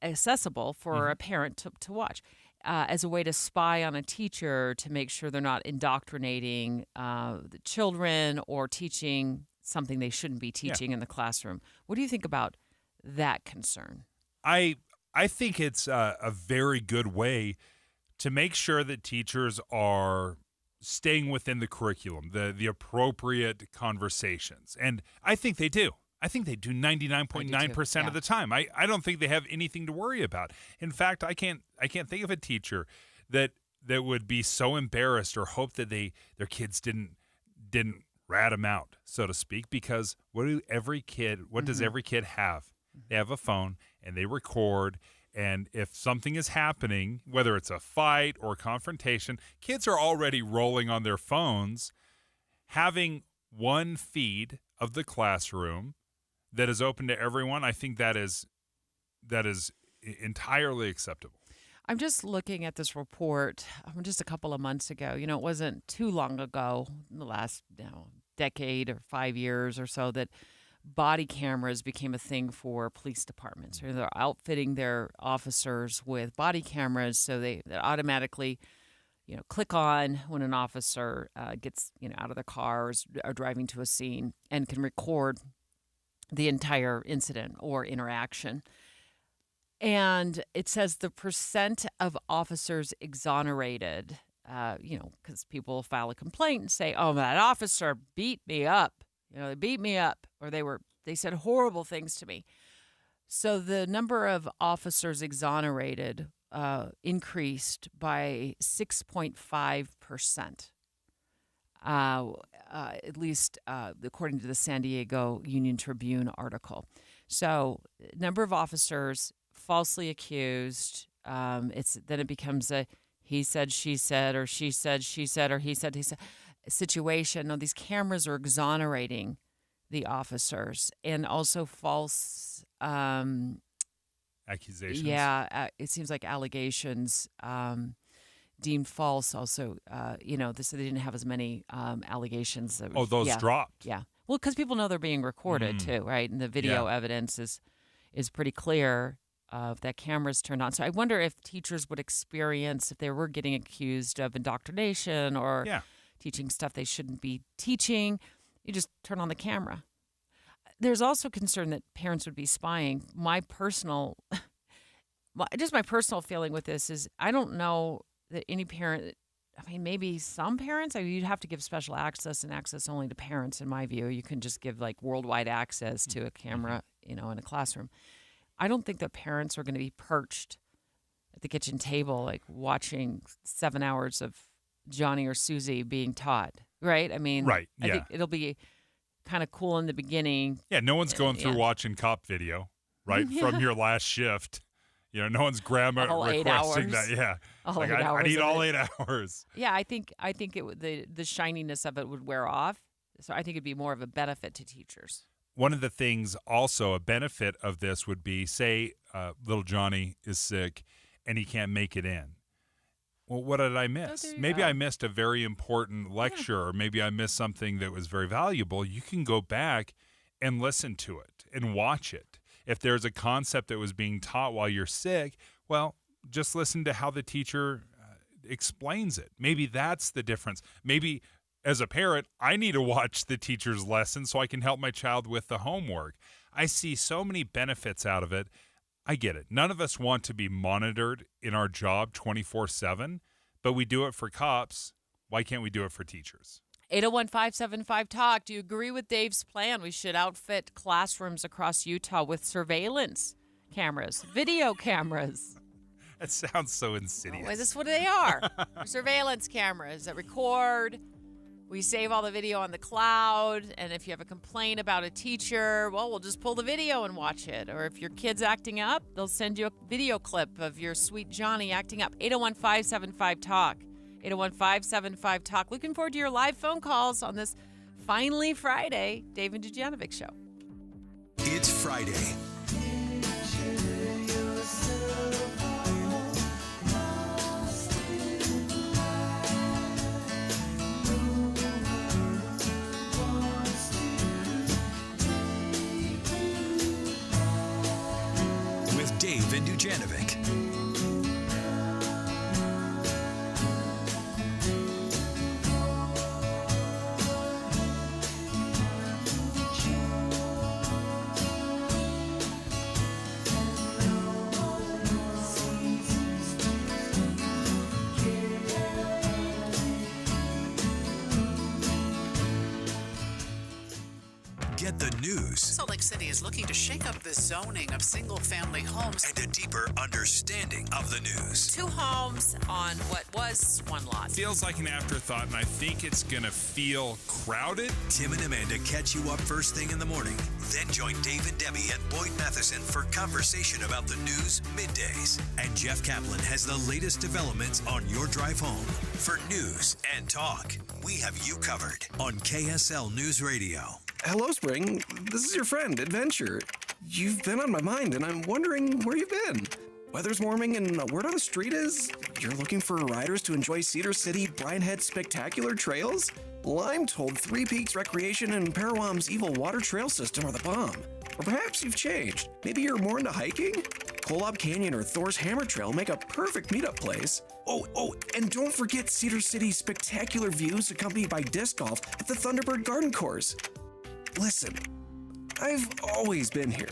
accessible for a parent to watch. As a way to spy on a teacher to make sure they're not indoctrinating the children or teaching something they shouldn't be teaching in the classroom. What do you think about that concern? I think it's a very good way to make sure that teachers are staying within the curriculum, the appropriate conversations. And I think they do. I think they do 99.9% of the time. I don't think they have anything to worry about. In fact, I can't think of a teacher that would be so embarrassed or hope that their kids didn't rat them out, so to speak, because what does every kid have? They have a phone and they record, and if something is happening, whether it's a fight or confrontation, kids are already rolling on their phones. Having one feed of the classroom that is open to everyone, I think that is entirely acceptable. I'm just looking at this report just a couple of months ago. It wasn't too long ago, in the last decade or 5 years or so, that body cameras became a thing for police departments. They're outfitting their officers with body cameras so they automatically click on when an officer gets out of their car or driving to a scene and can record the entire incident or interaction. And it says the percent of officers exonerated, because people file a complaint and say, oh, that officer beat me up. They beat me up, or they said horrible things to me. So the number of officers exonerated increased by 6.5%, at least according to the San Diego Union Tribune article. So number of officers falsely accused, then it becomes a he said, she said, or she said, she said, or he said situation. No, these cameras are exonerating the officers, and also false accusations. Yeah, it seems like allegations deemed false. Also, they didn't have as many allegations. Those dropped. Yeah, well, because people know they're being recorded too, right? And the video evidence is pretty clear. That cameras turned on. So I wonder if teachers would experience, if they were getting accused of indoctrination or teaching stuff they shouldn't be teaching, you just turn on the camera. There's also concern that parents would be spying. My personal feeling with this is I don't know that any parent, maybe some parents, you'd have to give special access and access only to parents, in my view. You can just give worldwide access to a camera, in a classroom. I don't think that parents are going to be perched at the kitchen table, watching 7 hours of Johnny or Susie being taught, right? Right, I think it'll be kind of cool in the beginning. Yeah, no one's going through watching cop video, right, from your last shift. No one's grammar requesting that. Yeah, I need all 8 hours. Yeah, I think the shininess of it would wear off. So I think it'd be more of a benefit to teachers. One of the things also, a benefit of this would be, say little Johnny is sick and he can't make it in. Well, what did I miss? Maybe I missed a very important lecture, or maybe I missed something that was very valuable. You can go back and listen to it and watch it. If there's a concept that was being taught while you're sick, well, just listen to how the teacher explains it. Maybe that's the difference. Maybe as a parent, I need to watch the teacher's lesson so I can help my child with the homework. I see so many benefits out of it. I get it. None of us want to be monitored in our job 24/7, but we do it for cops. Why can't we do it for teachers? 801-575-TALK. Do you agree with Dave's plan? We should outfit classrooms across Utah with surveillance cameras, video cameras. That sounds so insidious. Well, that's what they are. Surveillance cameras that record. We save all the video on the cloud, and if you have a complaint about a teacher, well, we'll just pull the video and watch it. Or if your kid's acting up, they'll send you a video clip of your sweet Johnny acting up. 801-575-TALK. 801-575-TALK. Looking forward to your live phone calls on this finally Friday Dave and Dujanovic show. It's Friday. Dave and Dujanovic. get the news. Salt Lake City is looking to shake up the zoning of single-family homes. And a deeper understanding of the news. 2 homes on what was 1 lot. Feels like an afterthought, and I think it's going to feel crowded. Tim and Amanda catch you up first thing in the morning. Then join Dave and Debbie and Boyd Matheson for conversation about the news middays. And Jeff Kaplan has the latest developments on your drive home. For news and talk, we have you covered on KSL News Radio. Hello, Spring. This is your friend, Adventure. You've been on my mind, and I'm wondering where you've been. Weather's warming, and word on the street is you're looking for riders to enjoy Cedar City Brian Head's spectacular trails? Well, I'm told Three Peaks Recreation and Parawam's Evil Water Trail System are the bomb. Or perhaps you've changed. Maybe you're more into hiking? Kolob Canyon or Thor's Hammer Trail make a perfect meetup place. Oh, and don't forget Cedar City's spectacular views accompanied by disc golf at the Thunderbird Garden Course. Listen, I've always been here.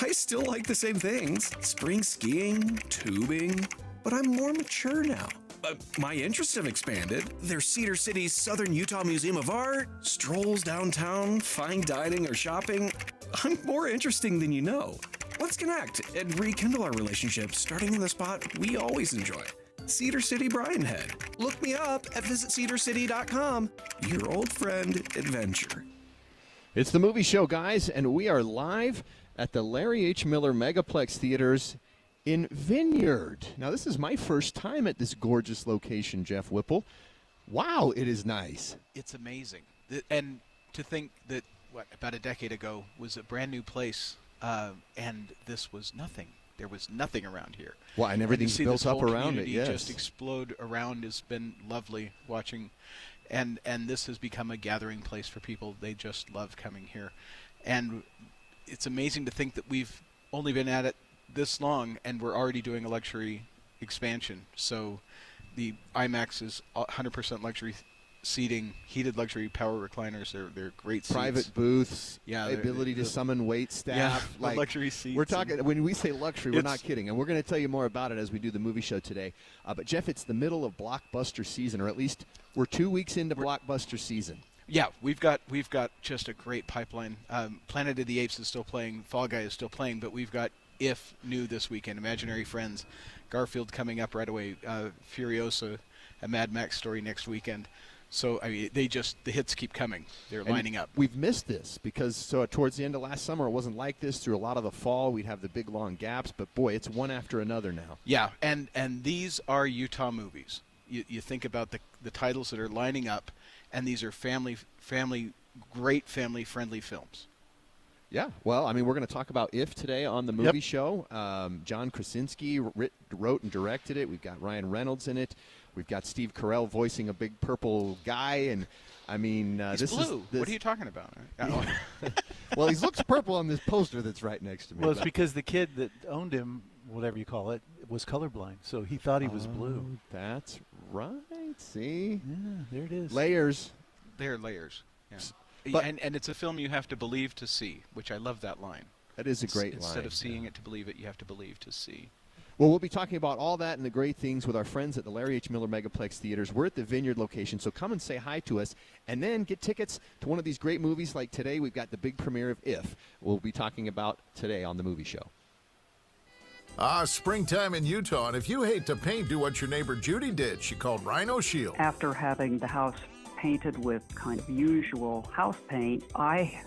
I still like the same things, spring skiing, tubing, but I'm more mature now. My interests have expanded. There's Cedar City's Southern Utah Museum of Art, strolls downtown, fine dining or shopping. I'm more interesting than you know. Let's connect and rekindle our relationship starting in the spot we always enjoy. Cedar City Brian Head. Look me up at visitcedarcity.com. Your old friend, Adventure. It's the movie show, guys, and we are live at the Larry H. Miller Megaplex Theaters in Vineyard. Now, this is my first time at this gorgeous location, Jeff Whipple. Wow, it is nice. It's amazing. And to think that, about a decade ago was a brand new place, and this was nothing. There was nothing around here. Well, and everything's built up around it, yes. Just explode around has been lovely watching. And this has become a gathering place for people. They just love coming here. And it's amazing to think that we've only been at it this long, and we're already doing a luxury expansion. So the IMAX is 100% luxury seating, heated luxury power recliners. They're great seats. Private booths, yeah, ability to summon wait staff. Yeah, luxury seats. We're talking, when we say luxury, we're not kidding. And we're going to tell you more about it as we do the movie show today. But, Jeff, it's the middle of blockbuster season, or at least we're 2 weeks into blockbuster season. Yeah, we've got just a great pipeline. Planet of the Apes is still playing. Fall Guy is still playing, but we've got If new this weekend, Imaginary Friends, Garfield coming up right away, Furiosa, a Mad Max story next weekend. So, I mean, the hits keep coming. They're lining up. We've missed this because towards the end of last summer, it wasn't like this. Through a lot of the fall, we'd have the big, long gaps. But, boy, it's one after another now. Yeah, and these are Utah movies. You think about the titles that are lining up, and these are great family-friendly films. Yeah, well, I mean, we're going to talk about If today on the movie show. John Krasinski wrote and directed it. We've got Ryan Reynolds in it. We've got Steve Carell voicing a big purple guy, and I mean, he's this blue. is What are you talking about? Well, he looks purple on this poster that's right next to me. Well, it's because the kid that owned him, whatever you call it, was colorblind, so he thought he was blue. That's right. See, yeah, there it is. Layers. They're layers. Yeah. And it's a film you have to believe to see, which I love that line. That is a great line. Instead of seeing it to believe it, you have to believe to see. Well, we'll be talking about all that and the great things with our friends at the Larry H. Miller Megaplex Theaters. We're at the Vineyard location, so come and say hi to us, and then get tickets to one of these great movies. Like today, we've got the big premiere of If. We'll be talking about today on the movie show. Springtime in Utah, and if you hate to paint, do what your neighbor Judy did. She called Rhino Shield. After having the house painted with kind of usual house paint, I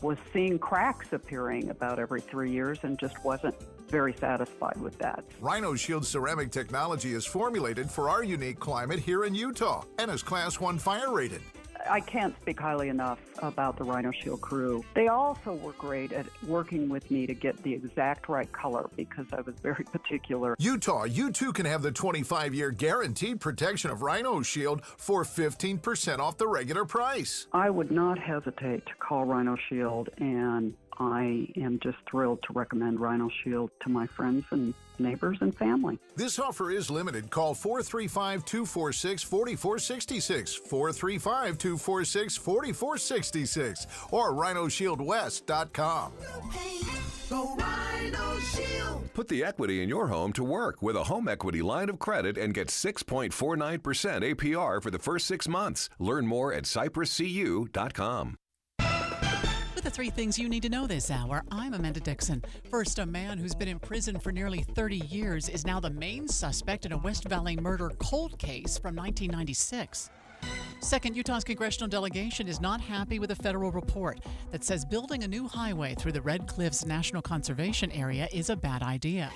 was seeing cracks appearing about every 3 years and just wasn't very satisfied with that. Rhino Shield ceramic technology is formulated for our unique climate here in Utah and is Class 1 fire rated. I can't speak highly enough about the Rhino Shield crew. They also were great at working with me to get the exact right color because I was very particular. Utah, you too can have the 25-year guaranteed protection of Rhino Shield for 15% off the regular price. I would not hesitate to call Rhino Shield, and I am just thrilled to recommend Rhino Shield to my friends and neighbors and family. This offer is limited. Call 435-246-4466, 435-246-4466, or rhinoshieldwest.com. Go Rhino Shield. Put the equity in your home to work with a home equity line of credit and get 6.49% APR for the first 6 months. Learn more at cypruscu.com. With the 3 things you need to know this hour, I'm Amanda Dixon. First, a man who's been in prison for nearly 30 years is now the main suspect in a West Valley murder cold case from 1996. Second, Utah's congressional delegation is not happy with a federal report that says building a new highway through the Red Cliffs National Conservation Area is a bad idea.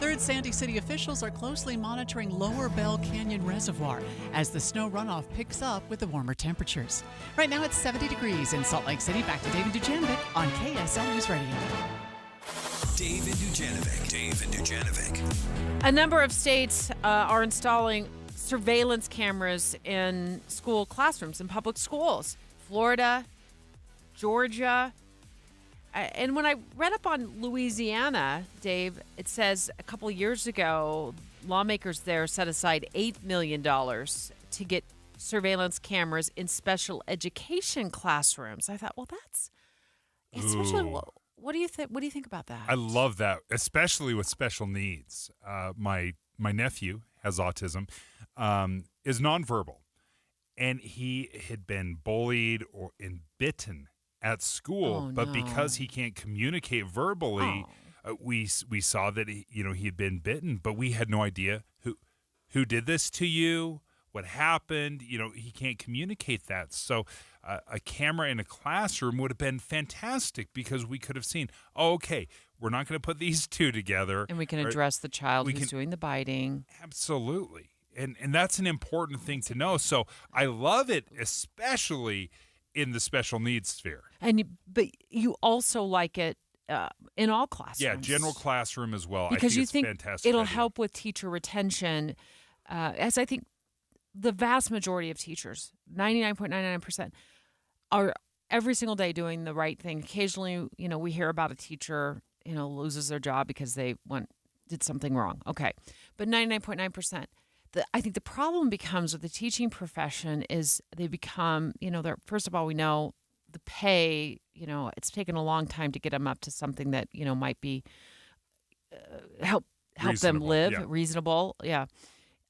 Third, Sandy City officials are closely monitoring Lower Bell Canyon Reservoir as the snow runoff picks up with the warmer temperatures. Right now it's 70 degrees in Salt Lake City. Back to David Dujanovic on KSL News Radio. David Dujanovic. A number of states are installing surveillance cameras in school classrooms in public schools. Florida, Georgia. And when I read up on Louisiana, Dave, it says a couple of years ago, lawmakers there set aside $8 million to get surveillance cameras in special education classrooms. I thought, well, especially. What do you think? What do you think about that? I love that, especially with special needs. My nephew has autism, is nonverbal, and he had been bullied and bitten at school. But because he can't communicate verbally, we saw that he had been bitten, but we had no idea who did this to you, what happened. He can't communicate that. So a camera in a classroom would have been fantastic because we could have seen, okay, we're not going to put these two together. And we can address the child who's doing the biting. Absolutely. And that's an important thing to know. So I love it, especially in the special needs sphere. But you also like it in all classrooms. Yeah, general classroom as well. Because I think it's fantastic. It'll help with teacher retention, as I think the vast majority of teachers, 99.99%, are every single day doing the right thing. Occasionally, we hear about a teacher, loses their job because they did something wrong. Okay. But 99.9%. I think the problem becomes with the teaching profession is they become, first of all, we know the pay, it's taken a long time to get them up to something that, might be help them live reasonable. Yeah.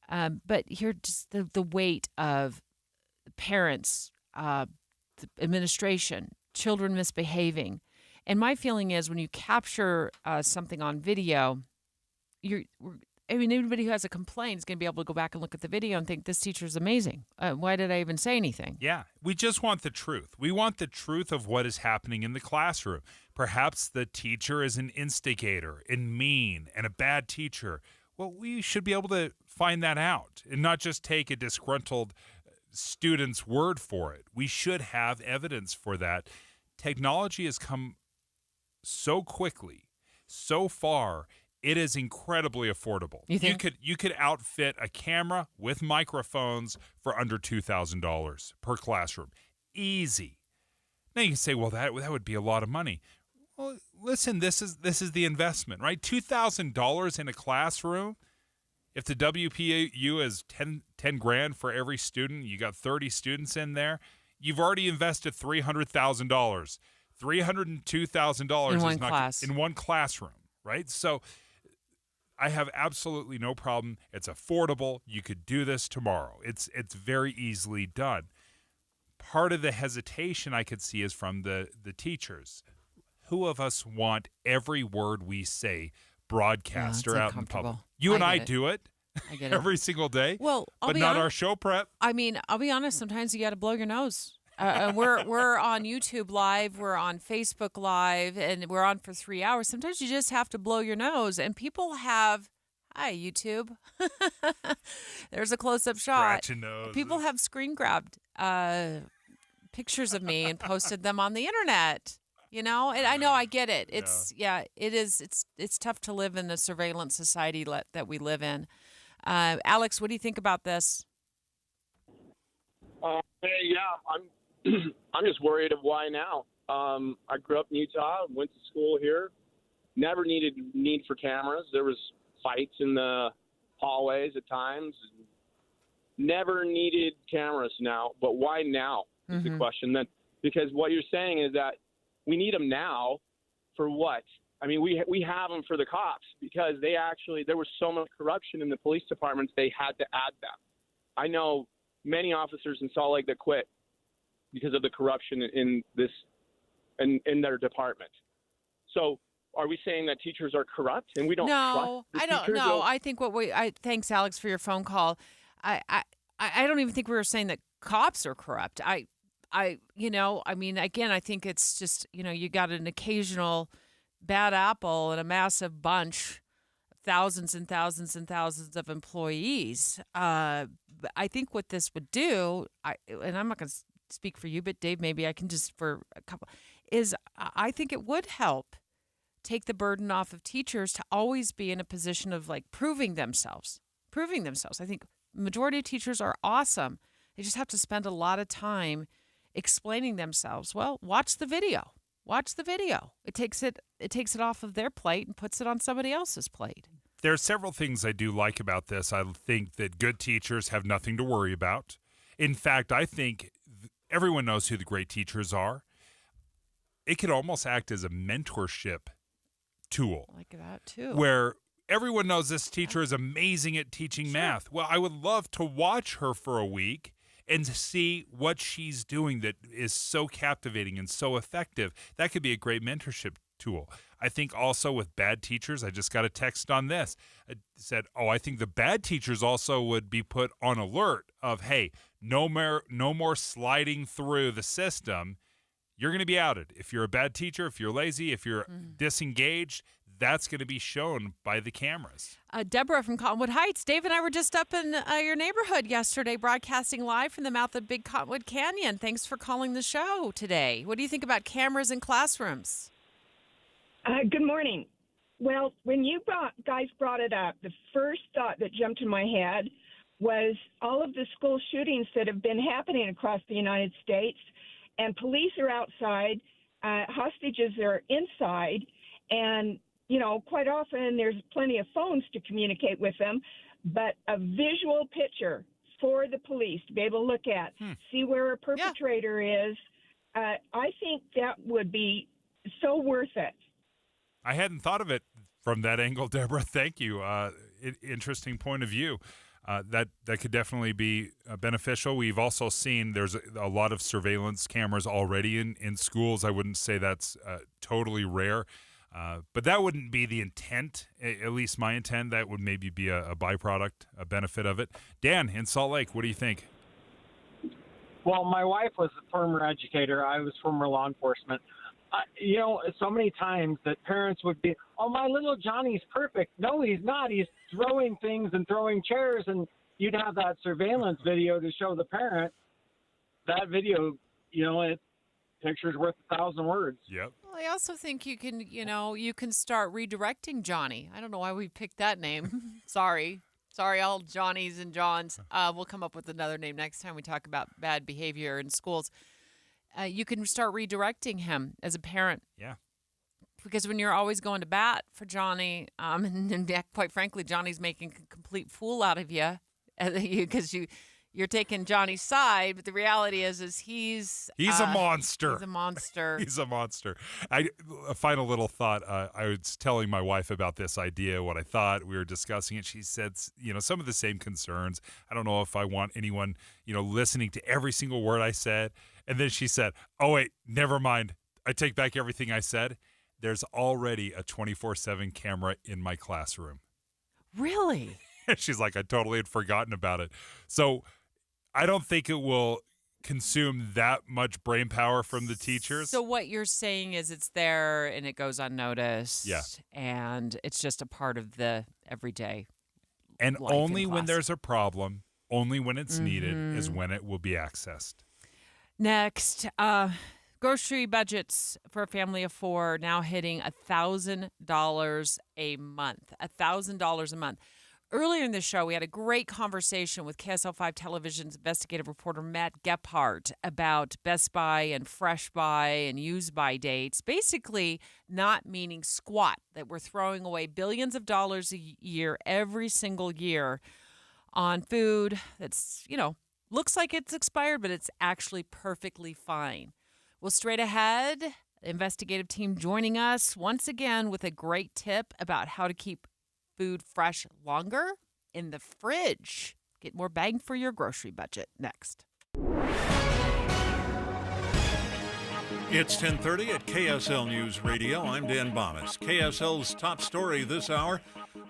But here, just the weight of parents, the administration, children misbehaving. And my feeling is when you capture something on video, anybody who has a complaint is going to be able to go back and look at the video and think, this teacher's amazing. Why did I even say anything? Yeah, we just want the truth. We want the truth of what is happening in the classroom. Perhaps the teacher is an instigator and mean and a bad teacher. Well, we should be able to find that out and not just take a disgruntled student's word for it. We should have evidence for that. Technology has come so quickly, so far. It is incredibly affordable. You could outfit a camera with microphones for under $2,000 per classroom. Easy. Now you can say, well, that would be a lot of money. Well, listen, this is the investment, right? $2,000 in a classroom. If the WPU is 10 grand for every student, you got 30 students in there, you've already invested $300,000. $302,000 in one classroom, right? So I have absolutely no problem. It's affordable. You could do this tomorrow. It's very easily done. Part of the hesitation I could see is from the teachers. Who of us want every word we say broadcast or out in public? You and I do it every single day. Well, but not our show prep. I mean, I'll be honest. Sometimes you got to blow your nose. We're on YouTube Live, we're on Facebook Live, and we're on for 3 hours. Sometimes you just have to blow your nose, and people have, hi, YouTube. There's a close-up shot. Scratch your nose. People have screen grabbed pictures of me and posted them on the internet. And I know, I get it. It's it's tough to live in the surveillance society that we live in. Alex, what do you think about this? I'm just worried of why now. I grew up in Utah, went to school here, never need for cameras. There was fights in the hallways at times. Never needed cameras now, but why now is the question then? Because what you're saying is that we need them now for what? I mean, we have them for the cops because there was so much corruption in the police departments, they had to add them. I know many officers in Salt Lake that quit because of the corruption in this in their department. So are we saying that teachers are corrupt and we don't trust the teachers? teachers? No, I think thanks, Alex, for your phone call. I don't even think we were saying that cops are corrupt. Again, I think it's just, you got an occasional bad apple and a massive bunch, thousands and thousands and thousands of employees. I think what this would do, and I'm not going to speak for you, but Dave, maybe I can just for a couple, is I think it would help take the burden off of teachers to always be in a position of like proving themselves. I think majority of teachers are awesome. They just have to spend a lot of time explaining themselves. Well, watch the video. It takes it off of their plate and puts it on somebody else's plate. There are several things I do like about this. I think that good teachers have nothing to worry about. In fact, I think everyone knows who the great teachers are. It could almost act as a mentorship tool. I like that too. Where everyone knows this teacher is amazing at teaching math. Well, I would love to watch her for a week and see what she's doing that is so captivating and so effective. That could be a great mentorship tool. I think also with bad teachers, I just got a text on this. It said, I think the bad teachers also would be put on alert of, hey, no more sliding through the system. You're going to be outed. If you're a bad teacher, if you're lazy, if you're disengaged, that's going to be shown by the cameras. Deborah from Cottonwood Heights. Dave and I were just up in your neighborhood yesterday, broadcasting live from the mouth of Big Cottonwood Canyon. Thanks for calling the show today. What do you think about cameras in classrooms? Good morning. Well, when you guys brought it up, the first thought that jumped in my head was all of the school shootings that have been happening across the United States, and police are outside, hostages are inside, and quite often there's plenty of phones to communicate with them, but a visual picture for the police to be able to look at, see where a perpetrator is, I think that would be so worth it. I hadn't thought of it from that angle, Deborah. Thank you. Interesting point of view. That could definitely be beneficial. We've also seen there's a lot of surveillance cameras already in schools. I wouldn't say that's totally rare. But that wouldn't be the intent, at least my intent. That would maybe be a byproduct, a benefit of it. Dan, in Salt Lake, what do you think? Well, my wife was a former educator. I was former law enforcement. So many times that parents would be, my little Johnny's perfect. No, he's not. He's throwing things and throwing chairs, and you'd have that surveillance video to show the parent. That video, picture's worth 1,000 words. Yep. Well, I also think you can start redirecting Johnny. I don't know why we picked that name. Sorry, all Johnnies and Johns. We'll come up with another name next time we talk about bad behavior in schools. You can start redirecting him as a parent. Yeah. Because when you're always going to bat for Johnny, and quite frankly, Johnny's making a complete fool out of you because you're taking Johnny's side, but the reality is he's a monster. He's a monster. He's a monster. A final little thought. I was telling my wife about this idea, what I thought. We were discussing it. She said, some of the same concerns. I don't know if I want anyone, listening to every single word I said. And then she said, oh, wait, never mind. I take back everything I said. There's already a 24/7 camera in my classroom. Really? She's like, I totally had forgotten about it. So I don't think it will consume that much brain power from the teachers. So what you're saying is it's there and it goes unnoticed. Yeah. And it's just a part of the everyday And life only in when class. there's a problem, only when it's needed is when it will be accessed. Next, grocery budgets for a family of four now hitting $1,000 a month. $1,000 a month. Earlier in the show, we had a great conversation with KSL 5 Television's investigative reporter Matt Gephardt about Best Buy and Fresh Buy and Use By dates, basically not meaning squat, that we're throwing away billions of dollars a year every single year on food that's, looks like it's expired, but it's actually perfectly fine. Well, straight ahead, the investigative team joining us once again with a great tip about how to keep food fresh longer in the fridge. Get more bang for your grocery budget next. It's 10:30 at KSL News Radio. I'm Dan Bomas. KSL's top story this hour: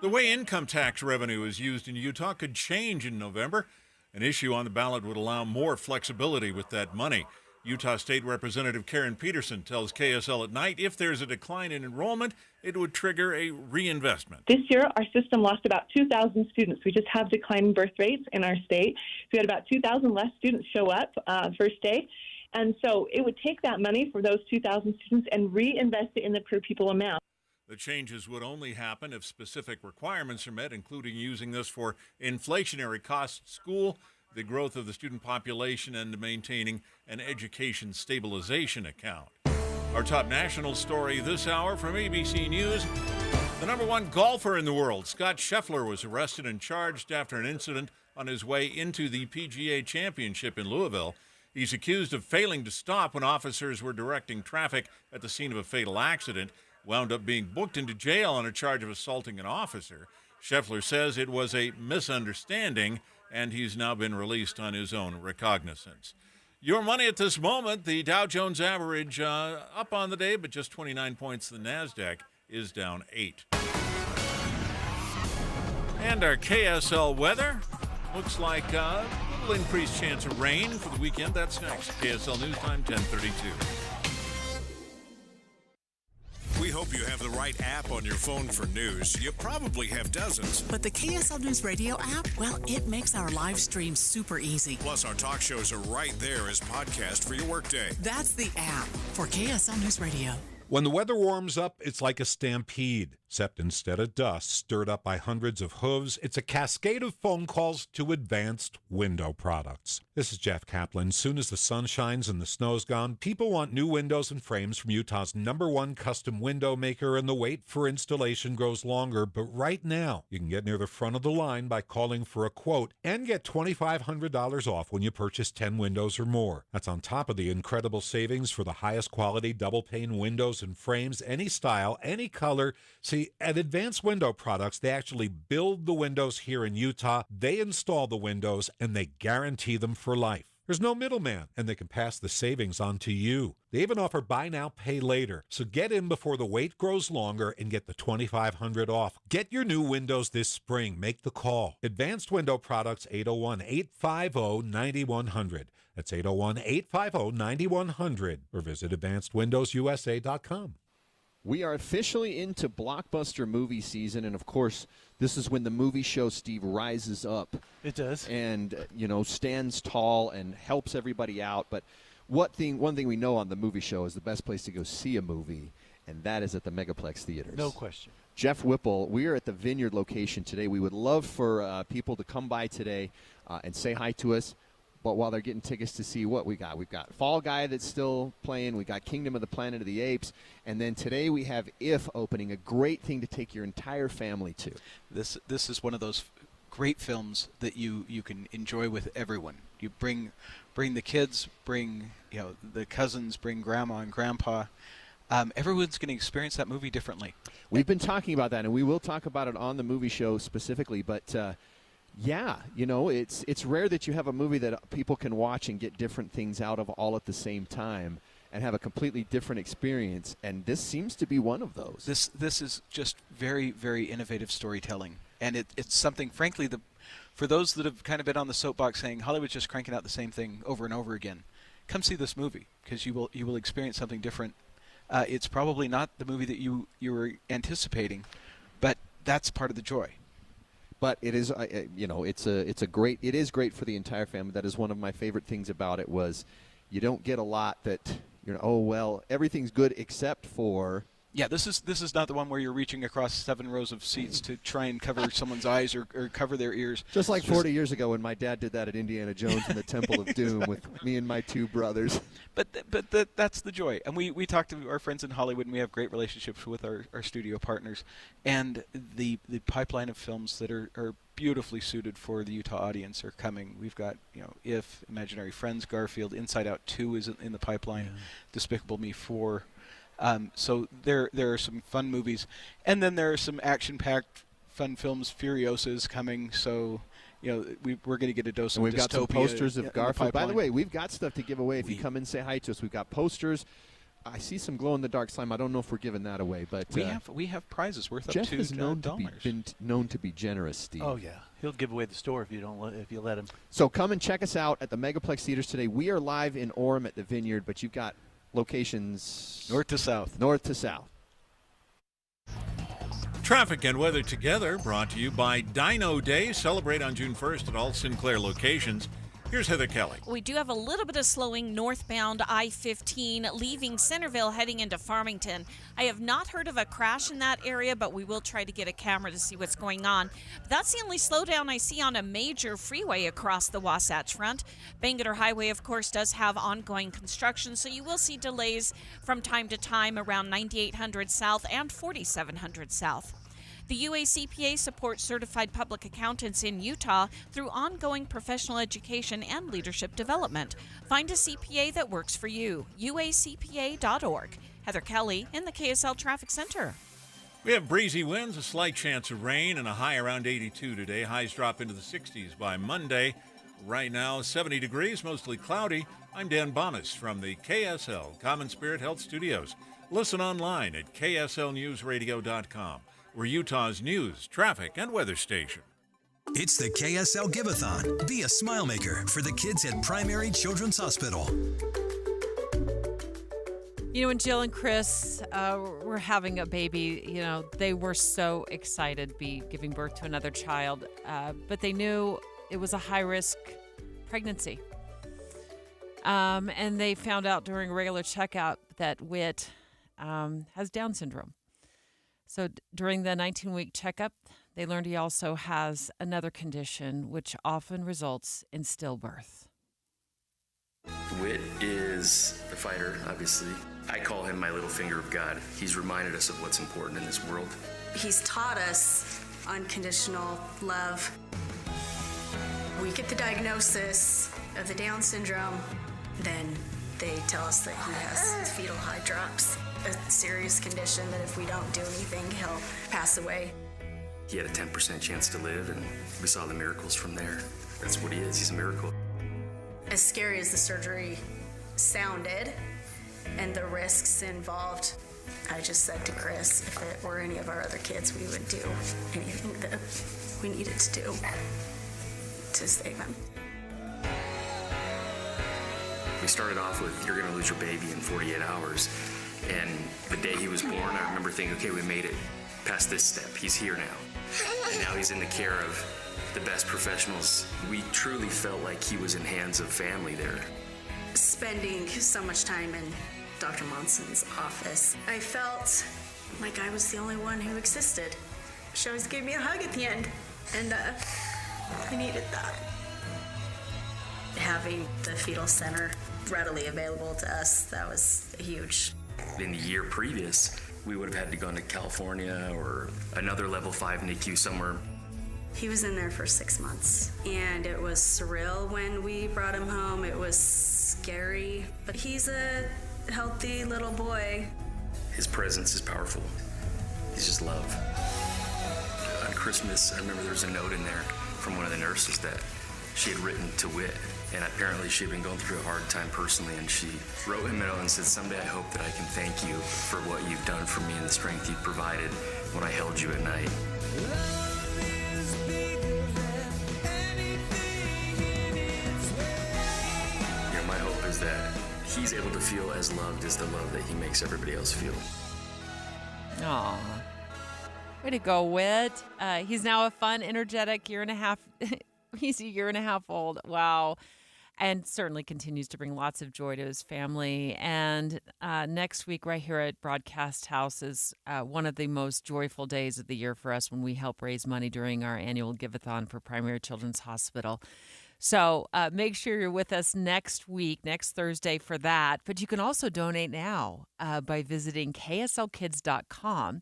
the way income tax revenue is used in Utah could change in November. An issue on the ballot would allow more flexibility with that money. Utah State Representative Karen Peterson tells KSL at Night if there's a decline in enrollment, it would trigger a reinvestment. This year, our system lost about 2,000 students. We just have declining birth rates in our state. We had about 2,000 less students show up first day. And so it would take that money for those 2,000 students and reinvest it in the per pupil amount. The changes would only happen if specific requirements are met, including using this for inflationary costs at school, the growth of the student population, and maintaining an education stabilization account. Our top national story this hour from ABC News: the number one golfer in the world, Scott Scheffler, was arrested and charged after an incident on his way into the PGA Championship in Louisville. He's accused of failing to stop when officers were directing traffic at the scene of a fatal accident. Wound up being booked into jail on a charge of assaulting an officer. Scheffler says it was a misunderstanding, and he's now been released on his own recognizance. Your money at this moment: the Dow Jones average up on the day, but just 29 points. The NASDAQ is down 8. And our KSL weather looks like a little increased chance of rain for the weekend. That's next. KSL News Time, 10:32. We hope you have the right app on your phone for news. You probably have dozens. But the KSL News Radio app, well, it makes our live stream super easy. Plus, our talk shows are right there as podcast for your workday. That's the app for KSL News Radio. When the weather warms up, it's like a stampede, except instead of dust stirred up by hundreds of hooves, it's a cascade of phone calls to Advanced Window Products. This is Jeff Kaplan. Soon as the sun shines and the snow's gone, people want new windows and frames from Utah's #1 custom window maker, and the wait for installation grows longer. But right now, you can get near the front of the line by calling for a quote and get $2,500 off when you purchase 10 windows or more. That's on top of the incredible savings for the highest quality double-pane windows and frames, any style, any color. See, at Advanced Window Products, they actually build the windows here in Utah, they install the windows, and they guarantee them for life. There's no middleman, and they can pass the savings on to you. They even offer buy now, pay later. So get in before the wait grows longer and get the $2,500 off. Get your new windows this spring. Make the call. Advanced Window Products, 801-850-9100. That's 801-850-9100. Or visit AdvancedWindowsUSA.com. We are officially into blockbuster movie season, and of course, this is when the movie show, Steve, rises up. It does. And, stands tall and helps everybody out. But one thing we know on the movie show is the best place to go see a movie, and that is at the Megaplex Theaters. No question. Jeff Whipple, we are at the Vineyard location today. We would love for people to come by today and say hi to us. But while they're getting tickets to see what we've got Fall Guy that's still playing. We got Kingdom of the Planet of the Apes. And then today we have If opening, a great thing to take your entire family to. This is one of those great films that you can enjoy with everyone. You bring the kids, bring the cousins, bring grandma and grandpa. Everyone's going to experience that movie differently. We've been talking about that, and we will talk about it on the movie show specifically. But it's rare that you have a movie that people can watch and get different things out of all at the same time and have a completely different experience, and this seems to be one of those. This is just very, very innovative storytelling, and it's something, frankly, for those that have kind of been on the soapbox saying Hollywood's just cranking out the same thing over and over again, come see this movie, because you will experience something different. It's probably not the movie that you were anticipating, but that's part of the joy. But it is, it is great for the entire family. That is one of my favorite things about it was you don't get a lot that, everything's good except for. Yeah, this is not the one where you're reaching across 7 rows of seats to try and cover someone's eyes or cover their ears. Just like 40 years ago when my dad did that at Indiana Jones in the Temple of Doom with me and my 2 brothers. But that's the joy. And we talk to our friends in Hollywood, and we have great relationships with our studio partners. And the pipeline of films that are beautifully suited for the Utah audience are coming. We've got, If, Imaginary Friends, Garfield, Inside Out 2 is in the pipeline, Despicable Me 4. So there are some fun movies, and then there are some action-packed fun films. Furiosa is coming, so we're going to get a dose of dystopia. We've got some posters of Garfield. By the way, we've got stuff to give away if you come and say hi to us. We've got posters. I see some glow-in-the-dark slime. I don't know if we're giving that away, but we have prizes worth Jeff up to is known $2. been known to be generous, Steve. Oh yeah, he'll give away the store if you let him. So come and check us out at the Megaplex Theaters today. We are live in Orem at the Vineyard, but you've got locations north to south. North to south. Traffic and weather together, brought to you by Dino Day. Celebrate on June 1st at all Sinclair locations. Here's Heather Kelly. We do have a little bit of slowing northbound I-15 leaving Centerville heading into Farmington. I have not heard of a crash in that area, but we will try to get a camera to see what's going on. But that's the only slowdown I see on a major freeway across the Wasatch Front. Bangerter Highway, of course, does have ongoing construction, so you will see delays from time to time around 9800 South and 4700 South. The UACPA supports certified public accountants in Utah through ongoing professional education and leadership development. Find a CPA that works for you. UACPA.org. Heather Kelly in the KSL Traffic Center. We have breezy winds, a slight chance of rain, and a high around 82 today. Highs drop into the 60s by Monday. Right now, 70 degrees, mostly cloudy. I'm Dan Bonas from the KSL CommonSpirit Health Studios. Listen online at kslnewsradio.com. We're Utah's news, traffic, and weather station. It's the KSL Giveathon. Be a smile maker for the kids at Primary Children's Hospital. You know, when Jill and Chris were having a baby, you know, they were so excited to be giving birth to another child, but they knew it was a high-risk pregnancy. And they found out during a regular checkup that Whit has Down syndrome. So during the 19-week checkup, they learned he also has another condition which often results in stillbirth. Whit is a fighter, obviously. I call him my little finger of God. He's reminded us of what's important in this world. He's taught us unconditional love. We get the diagnosis of the Down syndrome, then they tell us that he has fetal hydrops, a serious condition that if we don't do anything, he'll pass away. He had a 10% chance to live, and we saw the miracles from there. That's what he is. He's a miracle. As scary as the surgery sounded and the risks involved, I just said to Chris, if it were any of our other kids, we would do anything that we needed to do to save him. We started off with, you're going to lose your baby in 48 hours. And the day he was born, I remember thinking, okay, we made it past this step. He's here now. And now he's in the care of the best professionals. We truly felt like he was in hands of family there. Spending so much time in Dr. Monson's office, I felt like I was the only one who existed. She always gave me a hug at the end, and I needed that. Having the fetal center readily available to us, that was huge. In the year previous, we would have had to go into California or another level 5 NICU somewhere. He was in there for 6 months, and it was surreal when we brought him home. It was scary, but he's a healthy little boy. His presence is powerful. He's just love. On Christmas, I remember there was a note in there from one of the nurses that she had written to Whit, and apparently she had been going through a hard time personally, and she wrote him a note and said, someday I hope that I can thank you for what you've done for me and the strength you've provided when I held you at night. My hope is that he's able to feel as loved as the love that he makes everybody else feel. Aw. Way to go, Whit. He's now a fun, energetic year and a half. He's a year and a half old. Wow. And certainly continues to bring lots of joy to his family. And next week, right here at Broadcast House, is one of the most joyful days of the year for us when we help raise money during our annual Giveathon for Primary Children's Hospital. So make sure you're with us next week, next Thursday for that. But you can also donate now by visiting kslkids.com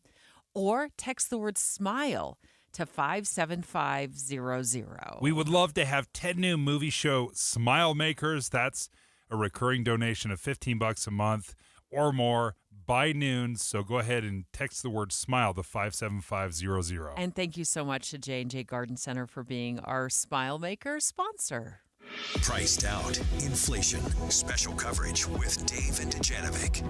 or text the word SMILE to 57500. We would love to have 10 new movie show Smile Makers. That's a recurring donation of $15 a month or more by noon. So go ahead and text the word SMILE to 57500. And thank you so much to J&J Garden Center for being our Smile Maker sponsor. Priced out, inflation, special coverage with Dave and Dujanovic.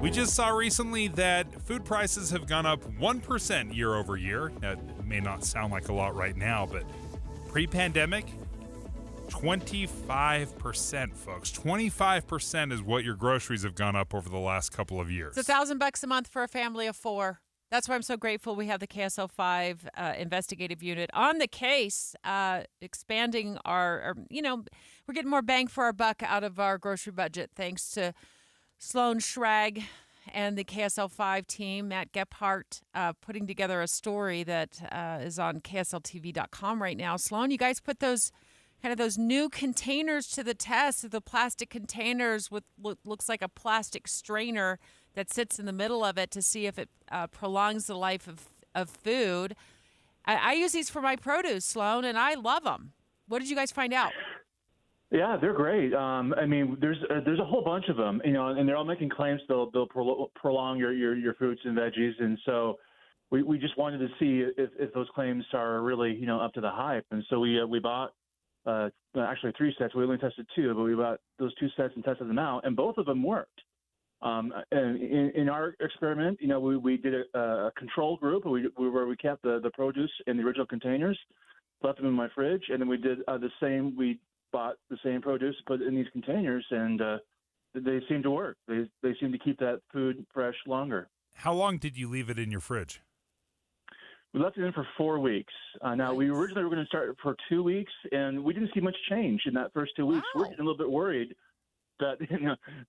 We just saw recently that food prices have gone up 1% year over year. That may not sound like a lot right now, but pre-pandemic, 25%, folks. 25% is what your groceries have gone up over the last couple of years. It's $1,000 a month for a family of 4. That's why I'm so grateful we have the KSL 5 investigative unit on the case, expanding our, we're getting more bang for our buck out of our grocery budget thanks to Sloan Schrag and the KSL 5 team, Matt Gephardt, putting together a story that is on KSLTV.com right now. Sloan, you guys put those new containers to the test, the plastic containers with what looks like a plastic strainer that sits in the middle of it to see if it prolongs the life of food. I use these for my produce, Sloan, and I love them. What did you guys find out? Yeah, they're great. I mean, there's a whole bunch of them, and they're all making claims they'll prolong your fruits and veggies, and so we just wanted to see if those claims are really up to the hype, and so we bought actually 3 sets. We only tested 2, but we bought those 2 sets and tested them out, and both of them worked. And in our experiment, we did a control group where we kept the produce in the original containers, left them in my fridge, and then we did the same. We bought the same produce, put it in these containers, and they seem to work. They seem to keep that food fresh longer. How long did you leave it in your fridge? We left it in for 4 weeks. Now, we originally were going to start for 2 weeks, and we didn't see much change in that first 2 weeks. Wow. We're getting a little bit worried that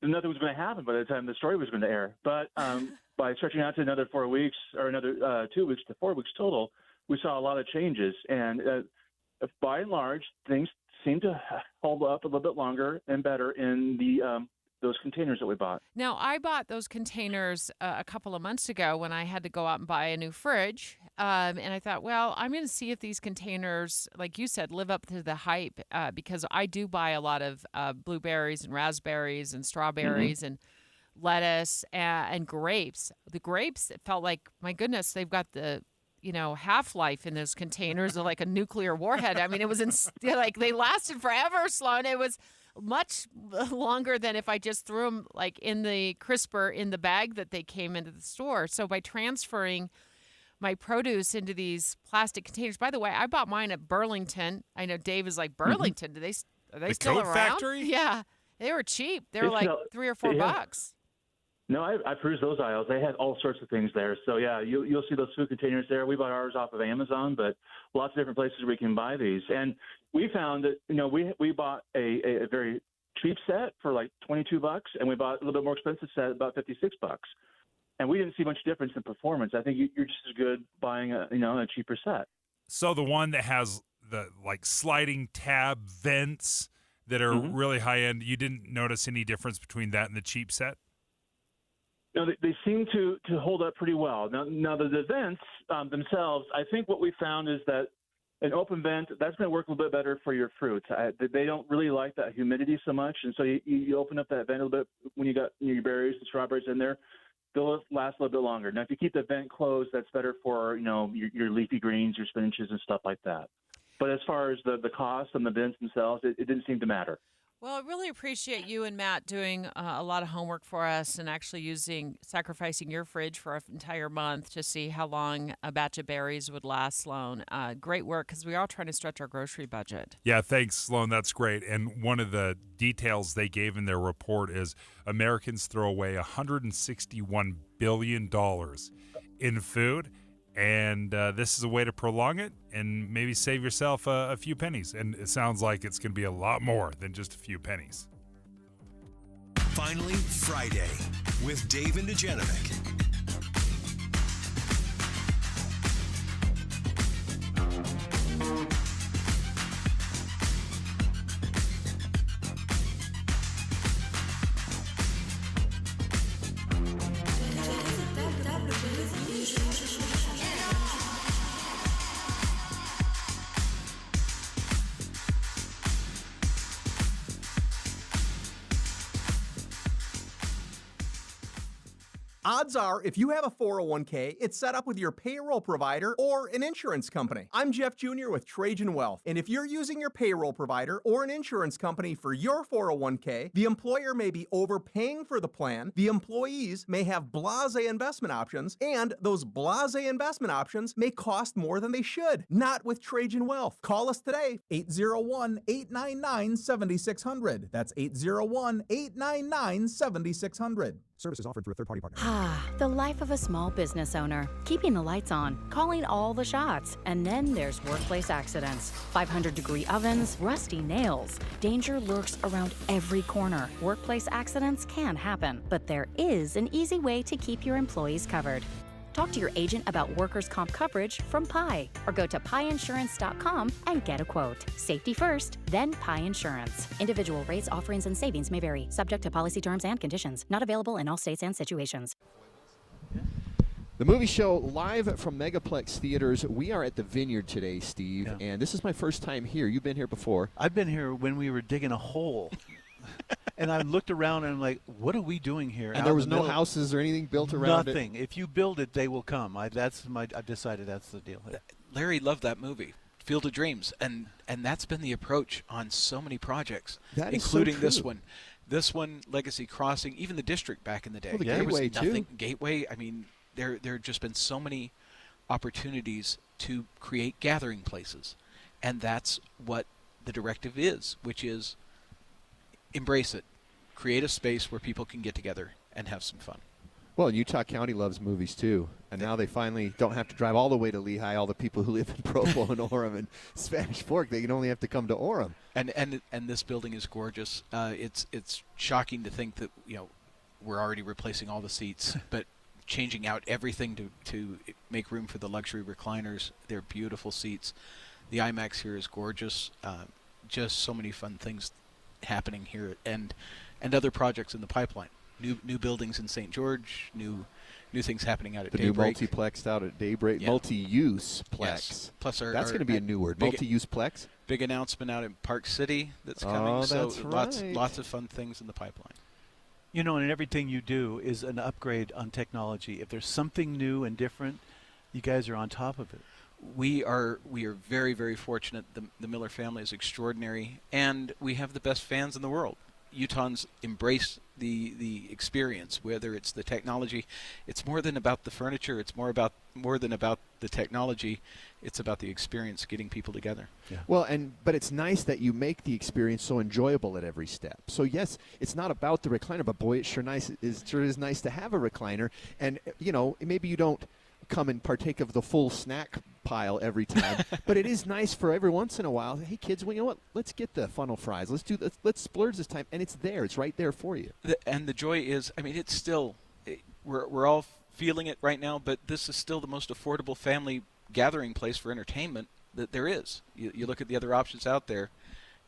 nothing was going to happen by the time the story was going to air. But by stretching out to another 4 weeks, or another 2 weeks to 4 weeks total, we saw a lot of changes. And by and large, things seem to hold up a little bit longer and better in those containers that we bought. Now, I bought those containers a couple of months ago when I had to go out and buy a new fridge. And I thought, well, I'm going to see if these containers, like you said, live up to the hype because I do buy a lot of blueberries and raspberries and strawberries and lettuce and grapes. The grapes, it felt like, my goodness, they've got the half-life in those containers of like a nuclear warhead. I mean, it was like they lasted forever, Sloan. It was much longer than if I just threw them like in the crisper in the bag that they came into the store. So by transferring my produce into these plastic containers, by the way, I bought mine at Burlington. I know Dave is like, Burlington, are they the still Coat around? Factory? Yeah, they were cheap. They were like $3 or $4. No, I perused those aisles. They had all sorts of things there. So, yeah, you'll see those food containers there. We bought ours off of Amazon, but lots of different places we can buy these. And we found that, we bought a very cheap set for like $22, and we bought a little bit more expensive set about $56. And we didn't see much difference in performance. I think you're just as good buying a cheaper set. So the one that has the like sliding tab vents that are really high end, you didn't notice any difference between that and the cheap set? No, they seem to hold up pretty well. Now the vents themselves, I think what we found is that an open vent, that's going to work a little bit better for your fruits. They don't really like that humidity so much, and so you open up that vent a little bit when you got your berries and strawberries in there. They'll last a little bit longer. Now, if you keep the vent closed, that's better for your leafy greens, your spinaches, and stuff like that. But as far as the cost and the vents themselves, it didn't seem to matter. Well, I really appreciate you and Matt doing a lot of homework for us and actually sacrificing your fridge for an entire month to see how long a batch of berries would last, Sloan. Great work, because we are trying to stretch our grocery budget. Yeah, thanks, Sloan. That's great. And one of the details they gave in their report is Americans throw away $161 billion in food. And this is a way to prolong it and maybe save yourself a few pennies. And it sounds like it's going to be a lot more than just a few pennies. Finally, Friday with Dave and Dujanovic. Odds are, if you have a 401k, it's set up with your payroll provider or an insurance company. I'm Jeff Jr. with Trajan Wealth, and if you're using your payroll provider or an insurance company for your 401k, the employer may be overpaying for the plan, the employees may have blasé investment options, and those blasé investment options may cost more than they should. Not with Trajan Wealth. Call us today, 801-899-7600. That's 801-899-7600. Services offered through a third-party partner. The life of a small business owner. Keeping the lights on, calling all the shots. And then there's workplace accidents. 500-degree ovens, rusty nails. Danger lurks around every corner. Workplace accidents can happen, but there is an easy way to keep your employees covered. Talk to your agent about workers' comp coverage from Pi, or go to piinsurance.com and get a quote. Safety first, then Pi Insurance. Individual rates, offerings, and savings may vary, subject to policy terms and conditions. Not available in all states and situations. The movie show live from Megaplex Theaters. We are at the Vineyard today, Steve, and this is my first time here. You've been here before. I've been here when we were digging a hole. And I looked around and I'm like, what are we doing here? And there was no houses or anything built around it? Nothing. If you build it, they will come. I've decided that's the deal. Larry loved that movie, Field of Dreams, and that's been the approach on so many projects, including this one. This one, Legacy Crossing, even the District back in the day. Well, the Gateway, too. Gateway, I mean, there have just been so many opportunities to create gathering places. And that's what the directive is, which is embrace it. Create a space where people can get together and have some fun. Well, Utah County loves movies, too. And now they finally don't have to drive all the way to Lehigh, all the people who live in Provo and Orem and Spanish Fork. They can only have to come to Orem. And this building is gorgeous. It's shocking to think that, we're already replacing all the seats, but changing out everything to make room for the luxury recliners. They're beautiful seats. The IMAX here is gorgeous. Just so many fun things happening here, and other projects in the pipeline. New buildings in St. George, new things happening out at Daybreak. The new multiplex out at Daybreak, multi-use plex. Yes. Plus that's going to be a new word, multi-use plex. Big announcement out in Park City that's coming. Oh, so that's right. Lots of fun things in the pipeline. And everything you do is an upgrade on technology. If there's something new and different, you guys are on top of it. We are very, very fortunate. The Miller family is extraordinary, and we have the best fans in the world. Utahns embrace the experience, whether it's the technology. It's more than about the furniture. It's more than about the technology. It's about the experience, getting people together. Yeah. Well, but it's nice that you make the experience so enjoyable at every step. So yes, it's not about the recliner, but boy, it sure is nice to have a recliner. And maybe you don't come and partake of the full snack pile every time, but it is nice for every once in a while. Hey kids, well, you know what? Let's get the funnel fries. Let's splurge this time, and it's there. It's right there for you. And the joy is, it's still, we're all feeling it right now, but this is still the most affordable family gathering place for entertainment that there is. You look at the other options out there,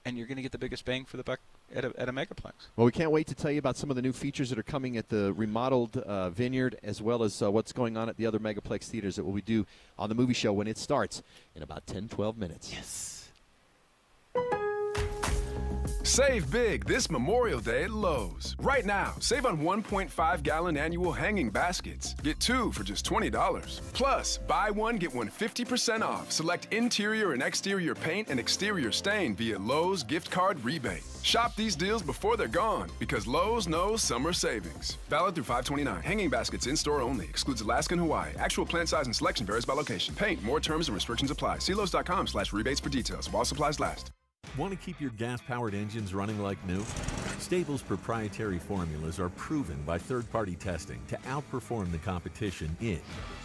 and you're going to get the biggest bang for the buck at a Megaplex. Well, we can't wait to tell you about some of the new features that are coming at the remodeled Vineyard, as well as what's going on at the other Megaplex theaters that we do on the movie show when it starts in about 10-12 minutes. Yes. Save big this Memorial Day at Lowe's. Right now, save on 1.5-gallon annual hanging baskets. Get 2 for just $20. Plus, buy one, get one 50% off. Select interior and exterior paint and exterior stain via Lowe's gift card rebate. Shop these deals before they're gone, because Lowe's knows summer savings. Valid through 5/29. Hanging baskets in-store only. Excludes Alaska and Hawaii. Actual plant size and selection varies by location. Paint. More terms and restrictions apply. See Lowe's.com/rebates for details. While supplies last. Want to keep your gas-powered engines running like new? Stable's proprietary formulas are proven by third-party testing to outperform the competition in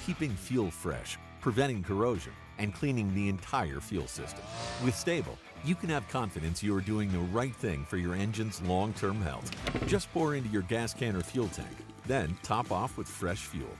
keeping fuel fresh, preventing corrosion, and cleaning the entire fuel system. With Stable, you can have confidence you are doing the right thing for your engine's long-term health. Just pour into your gas can or fuel tank, then top off with fresh fuel.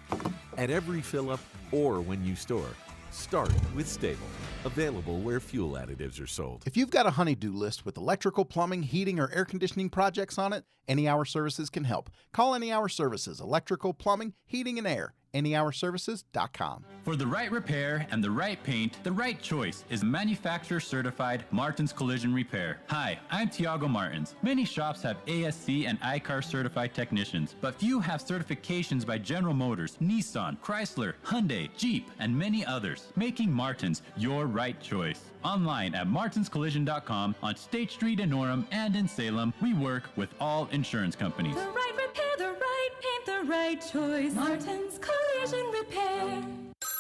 At every fill-up or when you store, start with Stable. Available where fuel additives are sold. If you've got a honey-do list with electrical, plumbing, heating, or air conditioning projects on it, Any Hour Services can help. Call Any Hour Services, electrical, plumbing, heating, and air. AnyHourServices.com. For the right repair and the right paint, the right choice is manufacturer-certified Martins Collision Repair. Hi, I'm Tiago Martins. Many shops have ASC and ICAR certified technicians, but few have certifications by General Motors, Nissan, Chrysler, Hyundai, Jeep, and many others, making Martins your right choice. Online at martinscollision.com, on State Street in Orem and in Salem, we work with all insurance companies. The right repair, the right paint, the right choice. Martins Collision Repair.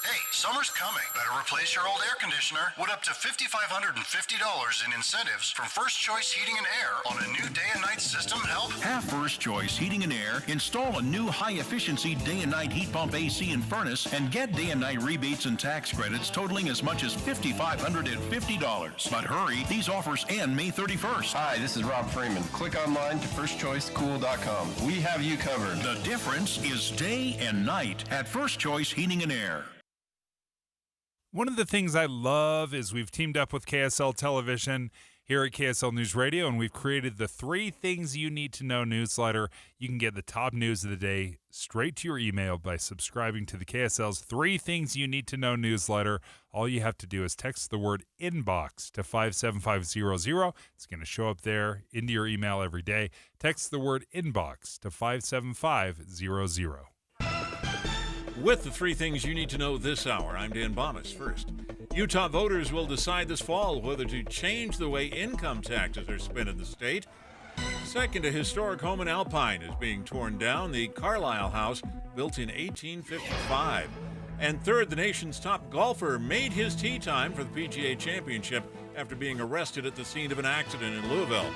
Hey, summer's coming. Better replace your old air conditioner with up to $5,550 in incentives from First Choice Heating and Air on a new day and night system help. Have First Choice Heating and Air install a new high-efficiency day and night heat pump AC and furnace and get day and night rebates and tax credits totaling as much as $5,550. But hurry, these offers end May 31st. Hi, this is Rob Freeman. Click online to firstchoicecool.com. We have you covered. The difference is day and night at First Choice Heating and Air. One of the things I love is we've teamed up with KSL Television here at KSL News Radio, and we've created the 3 Things You Need to Know newsletter. You can get the top news of the day straight to your email by subscribing to the KSL's 3 Things You Need to Know newsletter. All you have to do is text the word inbox to 57500. It's going to show up there into your email every day. Text the word inbox to 57500. With the 3 things you need to know this hour, I'm Dan Bomas. First, Utah voters will decide this fall whether to change the way income taxes are spent in the state. Second, a historic home in Alpine is being torn down, the Carlisle House, built in 1855. And third, the nation's top golfer made his tee time for the PGA Championship after being arrested at the scene of an accident in Louisville.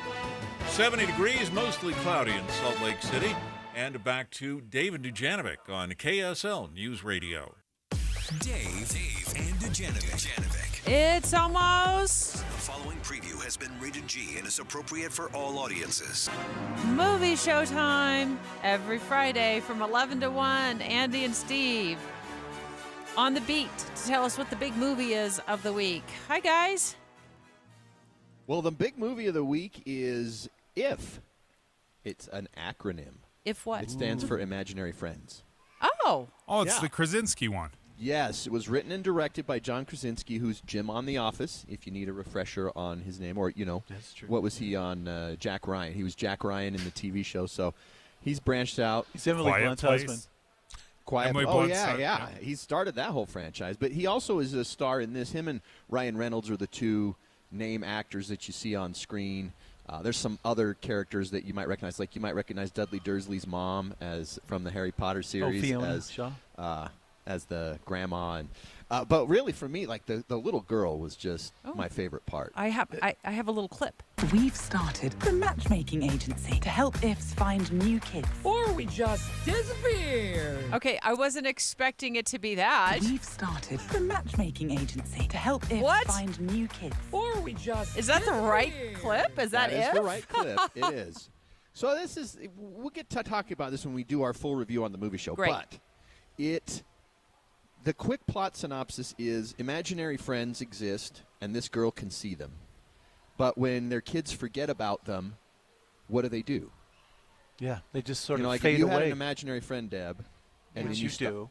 70 degrees, mostly cloudy in Salt Lake City. And back to Dave and Dujanovic on KSL News Radio. Dave and Dujanovic. It's almost. The following preview has been rated G and is appropriate for all audiences. Movie showtime every Friday from 11 to 1. Andy and Steve on the beat to tell us what the big movie is of the week. Hi, guys. Well, the big movie of the week is IF. It's an acronym. If what? It stands for Imaginary Friends. Oh. Oh, it's the Krasinski one. Yes, it was written and directed by John Krasinski, who's Jim on The Office, if you need a refresher on his name. Or, That's true. what was he on Jack Ryan? He was Jack Ryan in the TV show, so he's branched out. He's Emily Blunt's husband. Emily Blunt's yeah. He started that whole franchise. But he also is a star in this. Him and Ryan Reynolds are the 2 name actors that you see on screen. There's some other characters that you might recognize, like you might recognize Dudley Dursley's mom as from the Harry Potter series as the grandma, and but really for me, like the little girl was just my favorite part. I have a little clip. We've started the matchmaking agency to help IFs find new kids. Or we just disappeared. Okay, I wasn't expecting it to be that. We've started the matchmaking agency to help IFs find new kids. Or we just Is that the right clip? Is that That is the right clip. It is. So we'll get to talk about this when we do our full review on the movie show. Great. But the quick plot synopsis is imaginary friends exist, and this girl can see them. But when their kids forget about them, what do? Yeah, they just sort of like fade if you away. had an imaginary friend, Deb, and Which then you do.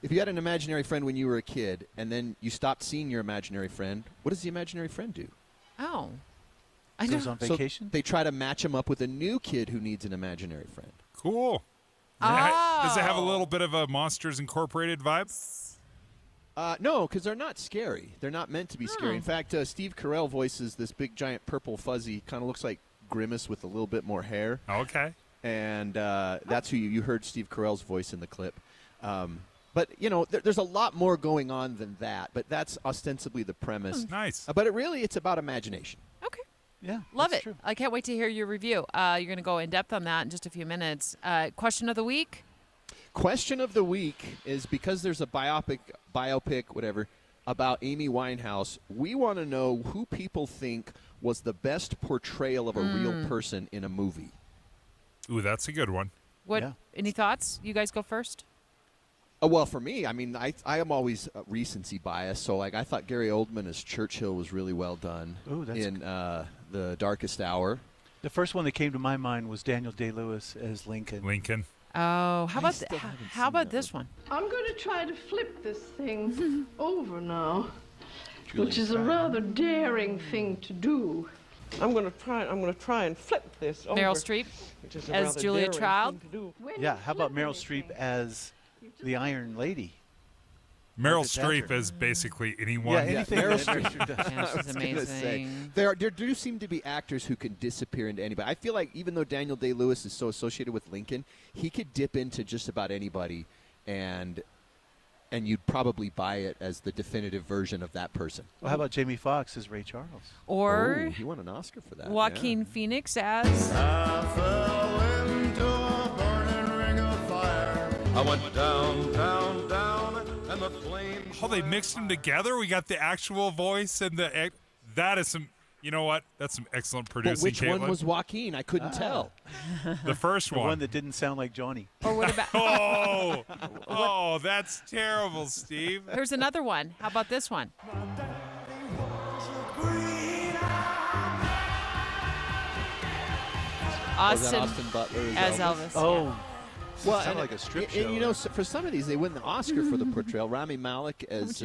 If you had an imaginary friend when you were a kid, and then you stopped seeing your imaginary friend, what does the imaginary friend do? Oh. Goes on vacation? So they try to match him up with a new kid who needs an imaginary friend. Cool. Does it have a little bit of a Monsters Incorporated vibe? No, because they're not scary. They're not meant to be scary. In fact, Steve Carell voices this big, giant, purple, fuzzy, kind of looks like Grimace with a little bit more hair. Okay. And that's who you heard Steve Carell's voice in the clip. But, there's a lot more going on than that. But that's ostensibly the premise. Nice. But it's about imagination. Okay. Yeah. Love it. True. I can't wait to hear your review. You're going to go in depth on that in just a few minutes. Question of the week? Question of the week is, because there's a biopic, whatever, about Amy Winehouse, we want to know who people think was the best portrayal of a real person in a movie. Ooh, that's a good one. Any thoughts? You guys go first. Well, for me, I mean, I am always recency biased. So, like, I thought Gary Oldman as Churchill was really well done in The Darkest Hour. The first one that came to my mind was Daniel Day-Lewis as Lincoln. Oh, how about this one? I'm going to try to flip this thing over now, which is a rather daring thing to do. I'm going to try and flip this over. Meryl Streep as Julia Child. Yeah, how about Meryl Streep as the Iron Lady? Meryl Streep is basically anyone. Yeah, anything Meryl that Streep does. Yeah, she's amazing. There do seem to be actors who can disappear into anybody. I feel like even though Daniel Day-Lewis is so associated with Lincoln, he could dip into just about anybody, and you'd probably buy it as the definitive version of that person. Well, how about Jamie Foxx as Ray Charles? Or he won an Oscar for that. Joaquin Phoenix as... I fell into a burning ring of fire. I went down, down, down, and the flames... Oh, they mixed them together? We got the actual voice and the... That is some... You know what? That's some excellent producing, But which Caitlin. one was Joaquin? I couldn't tell. The first The one. one that didn't sound like Johnny. Or what about... Oh, that's terrible, Steve. Here's another one. How about this one? Austin Butler as Elvis. Oh. Well, sounded like a strip show. And, you know, for some of these, they win the Oscar for the portrayal. Rami Malek as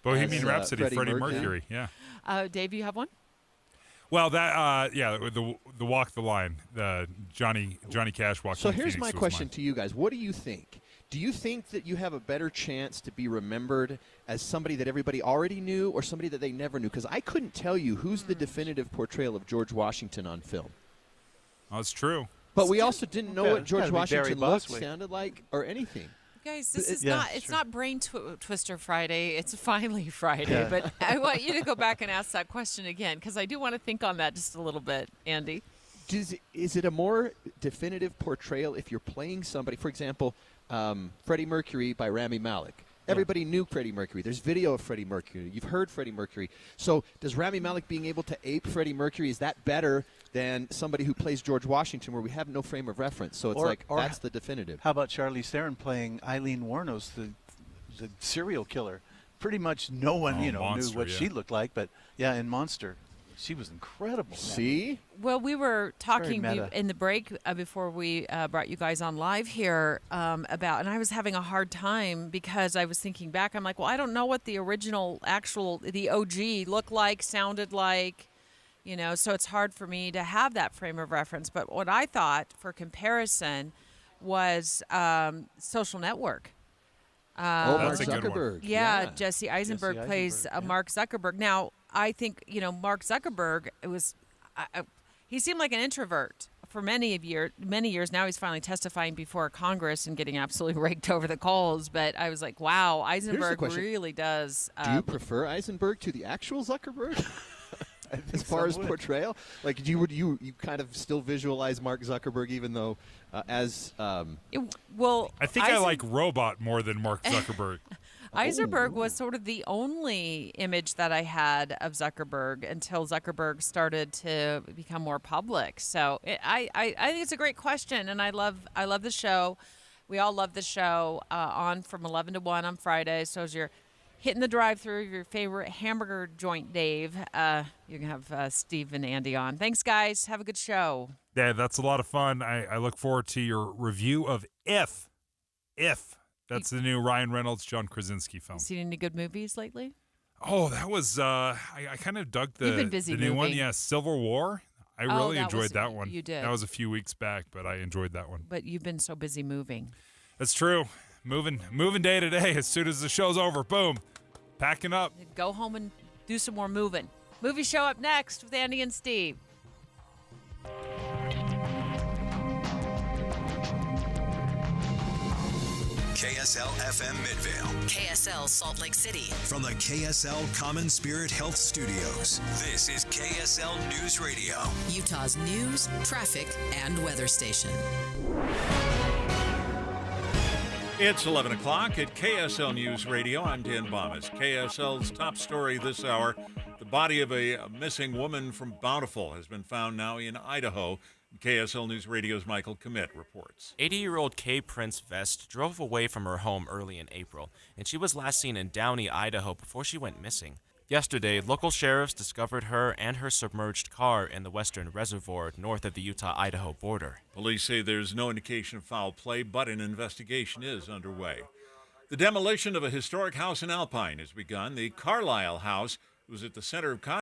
Bohemian Rhapsody, Freddie Freddie Mercury. Mercury. Yeah. Dave, you have one? Well, that the Walk the Line, the Johnny Cash Walk. So here's my question to you guys: what do you think? Do you think that you have a better chance to be remembered as somebody that everybody already knew, or somebody that they never knew? Because I couldn't tell you who's the definitive portrayal of George Washington on film. Oh, that's true. But we also didn't know what George Washington looked, Boswick. sounded like, or anything. Guys, this is Yeah, not, it's sure. not Brain Twister Friday. It's finally Friday. Yeah. But I want you to go back and ask that question again, because I do want to think on that just a little bit, Andy. Is it a more definitive portrayal if you're playing somebody, for example, Freddie Mercury by Rami Malek? Everybody knew Freddie Mercury. There's video of Freddie Mercury. You've heard Freddie Mercury. So does Rami Malek being able to ape Freddie Mercury, is that better than somebody who plays George Washington where we have no frame of reference? So it's that's the definitive. How about Charlize Theron playing Eileen Wuornos, the serial killer? Pretty much no one, knew what she looked like, but in Monster, she was incredible. See? Well, we were talking meta. in the break before we brought you guys on live here about, and I was having a hard time because I was thinking back. I'm like, well, I don't know what the original, the OG looked like, sounded like, so it's hard for me to have that frame of reference. But what I thought for comparison was Social Network. Mark Zuckerberg. Yeah, Jesse Eisenberg plays Mark Zuckerberg. Now, I think, Mark Zuckerberg, he seemed like an introvert for many years. Now he's finally testifying before Congress and getting absolutely raked over the coals. But I was like, wow, Eisenberg really does. Do you prefer Eisenberg to the actual Zuckerberg? As far as portrayal, like you kind of still visualize Mark Zuckerberg, even though I think I like Robot more than Mark Zuckerberg. Eisenberg was sort of the only image that I had of Zuckerberg until Zuckerberg started to become more public. So I think it's a great question, and I love the show. We all love the show on from 11 to 1 on Friday. So as you're hitting the drive-thru of your favorite hamburger joint, Dave, you can have Steve and Andy on. Thanks, guys. Have a good show. Yeah, that's a lot of fun. I look forward to your review of If. That's the new Ryan Reynolds, John Krasinski film. Seen any good movies lately? Oh, that was I kind of dug the, You've been busy the new one. moving. Yeah, Civil War. I really enjoyed that one. You did. That was a few weeks back, but I enjoyed that one. But you've been so busy moving. That's true. Moving day to day. As soon as the show's over, boom, packing up. Go home and do some more moving. Movie show up next with Andy and Steve. KSL FM Midvale. KSL Salt Lake City. From the KSL CommonSpirit Health Studios, this is KSL News Radio. Utah's news, traffic, and weather station. It's 11 o'clock at KSL News Radio. I'm Dan Bomas. KSL's top story this hour. The body of a missing woman from Bountiful has been found now in Idaho. KSL News Radio's Michael Commit reports. 80-year-old Kay Prince Vest drove away from her home early in April, and she was last seen in Downey, Idaho before she went missing. Yesterday, local sheriffs discovered her and her submerged car in the western reservoir north of the Utah-Idaho border. Police say there's no indication of foul play, but an investigation is underway. The demolition of a historic house in Alpine has begun. The Carlisle House was at the center of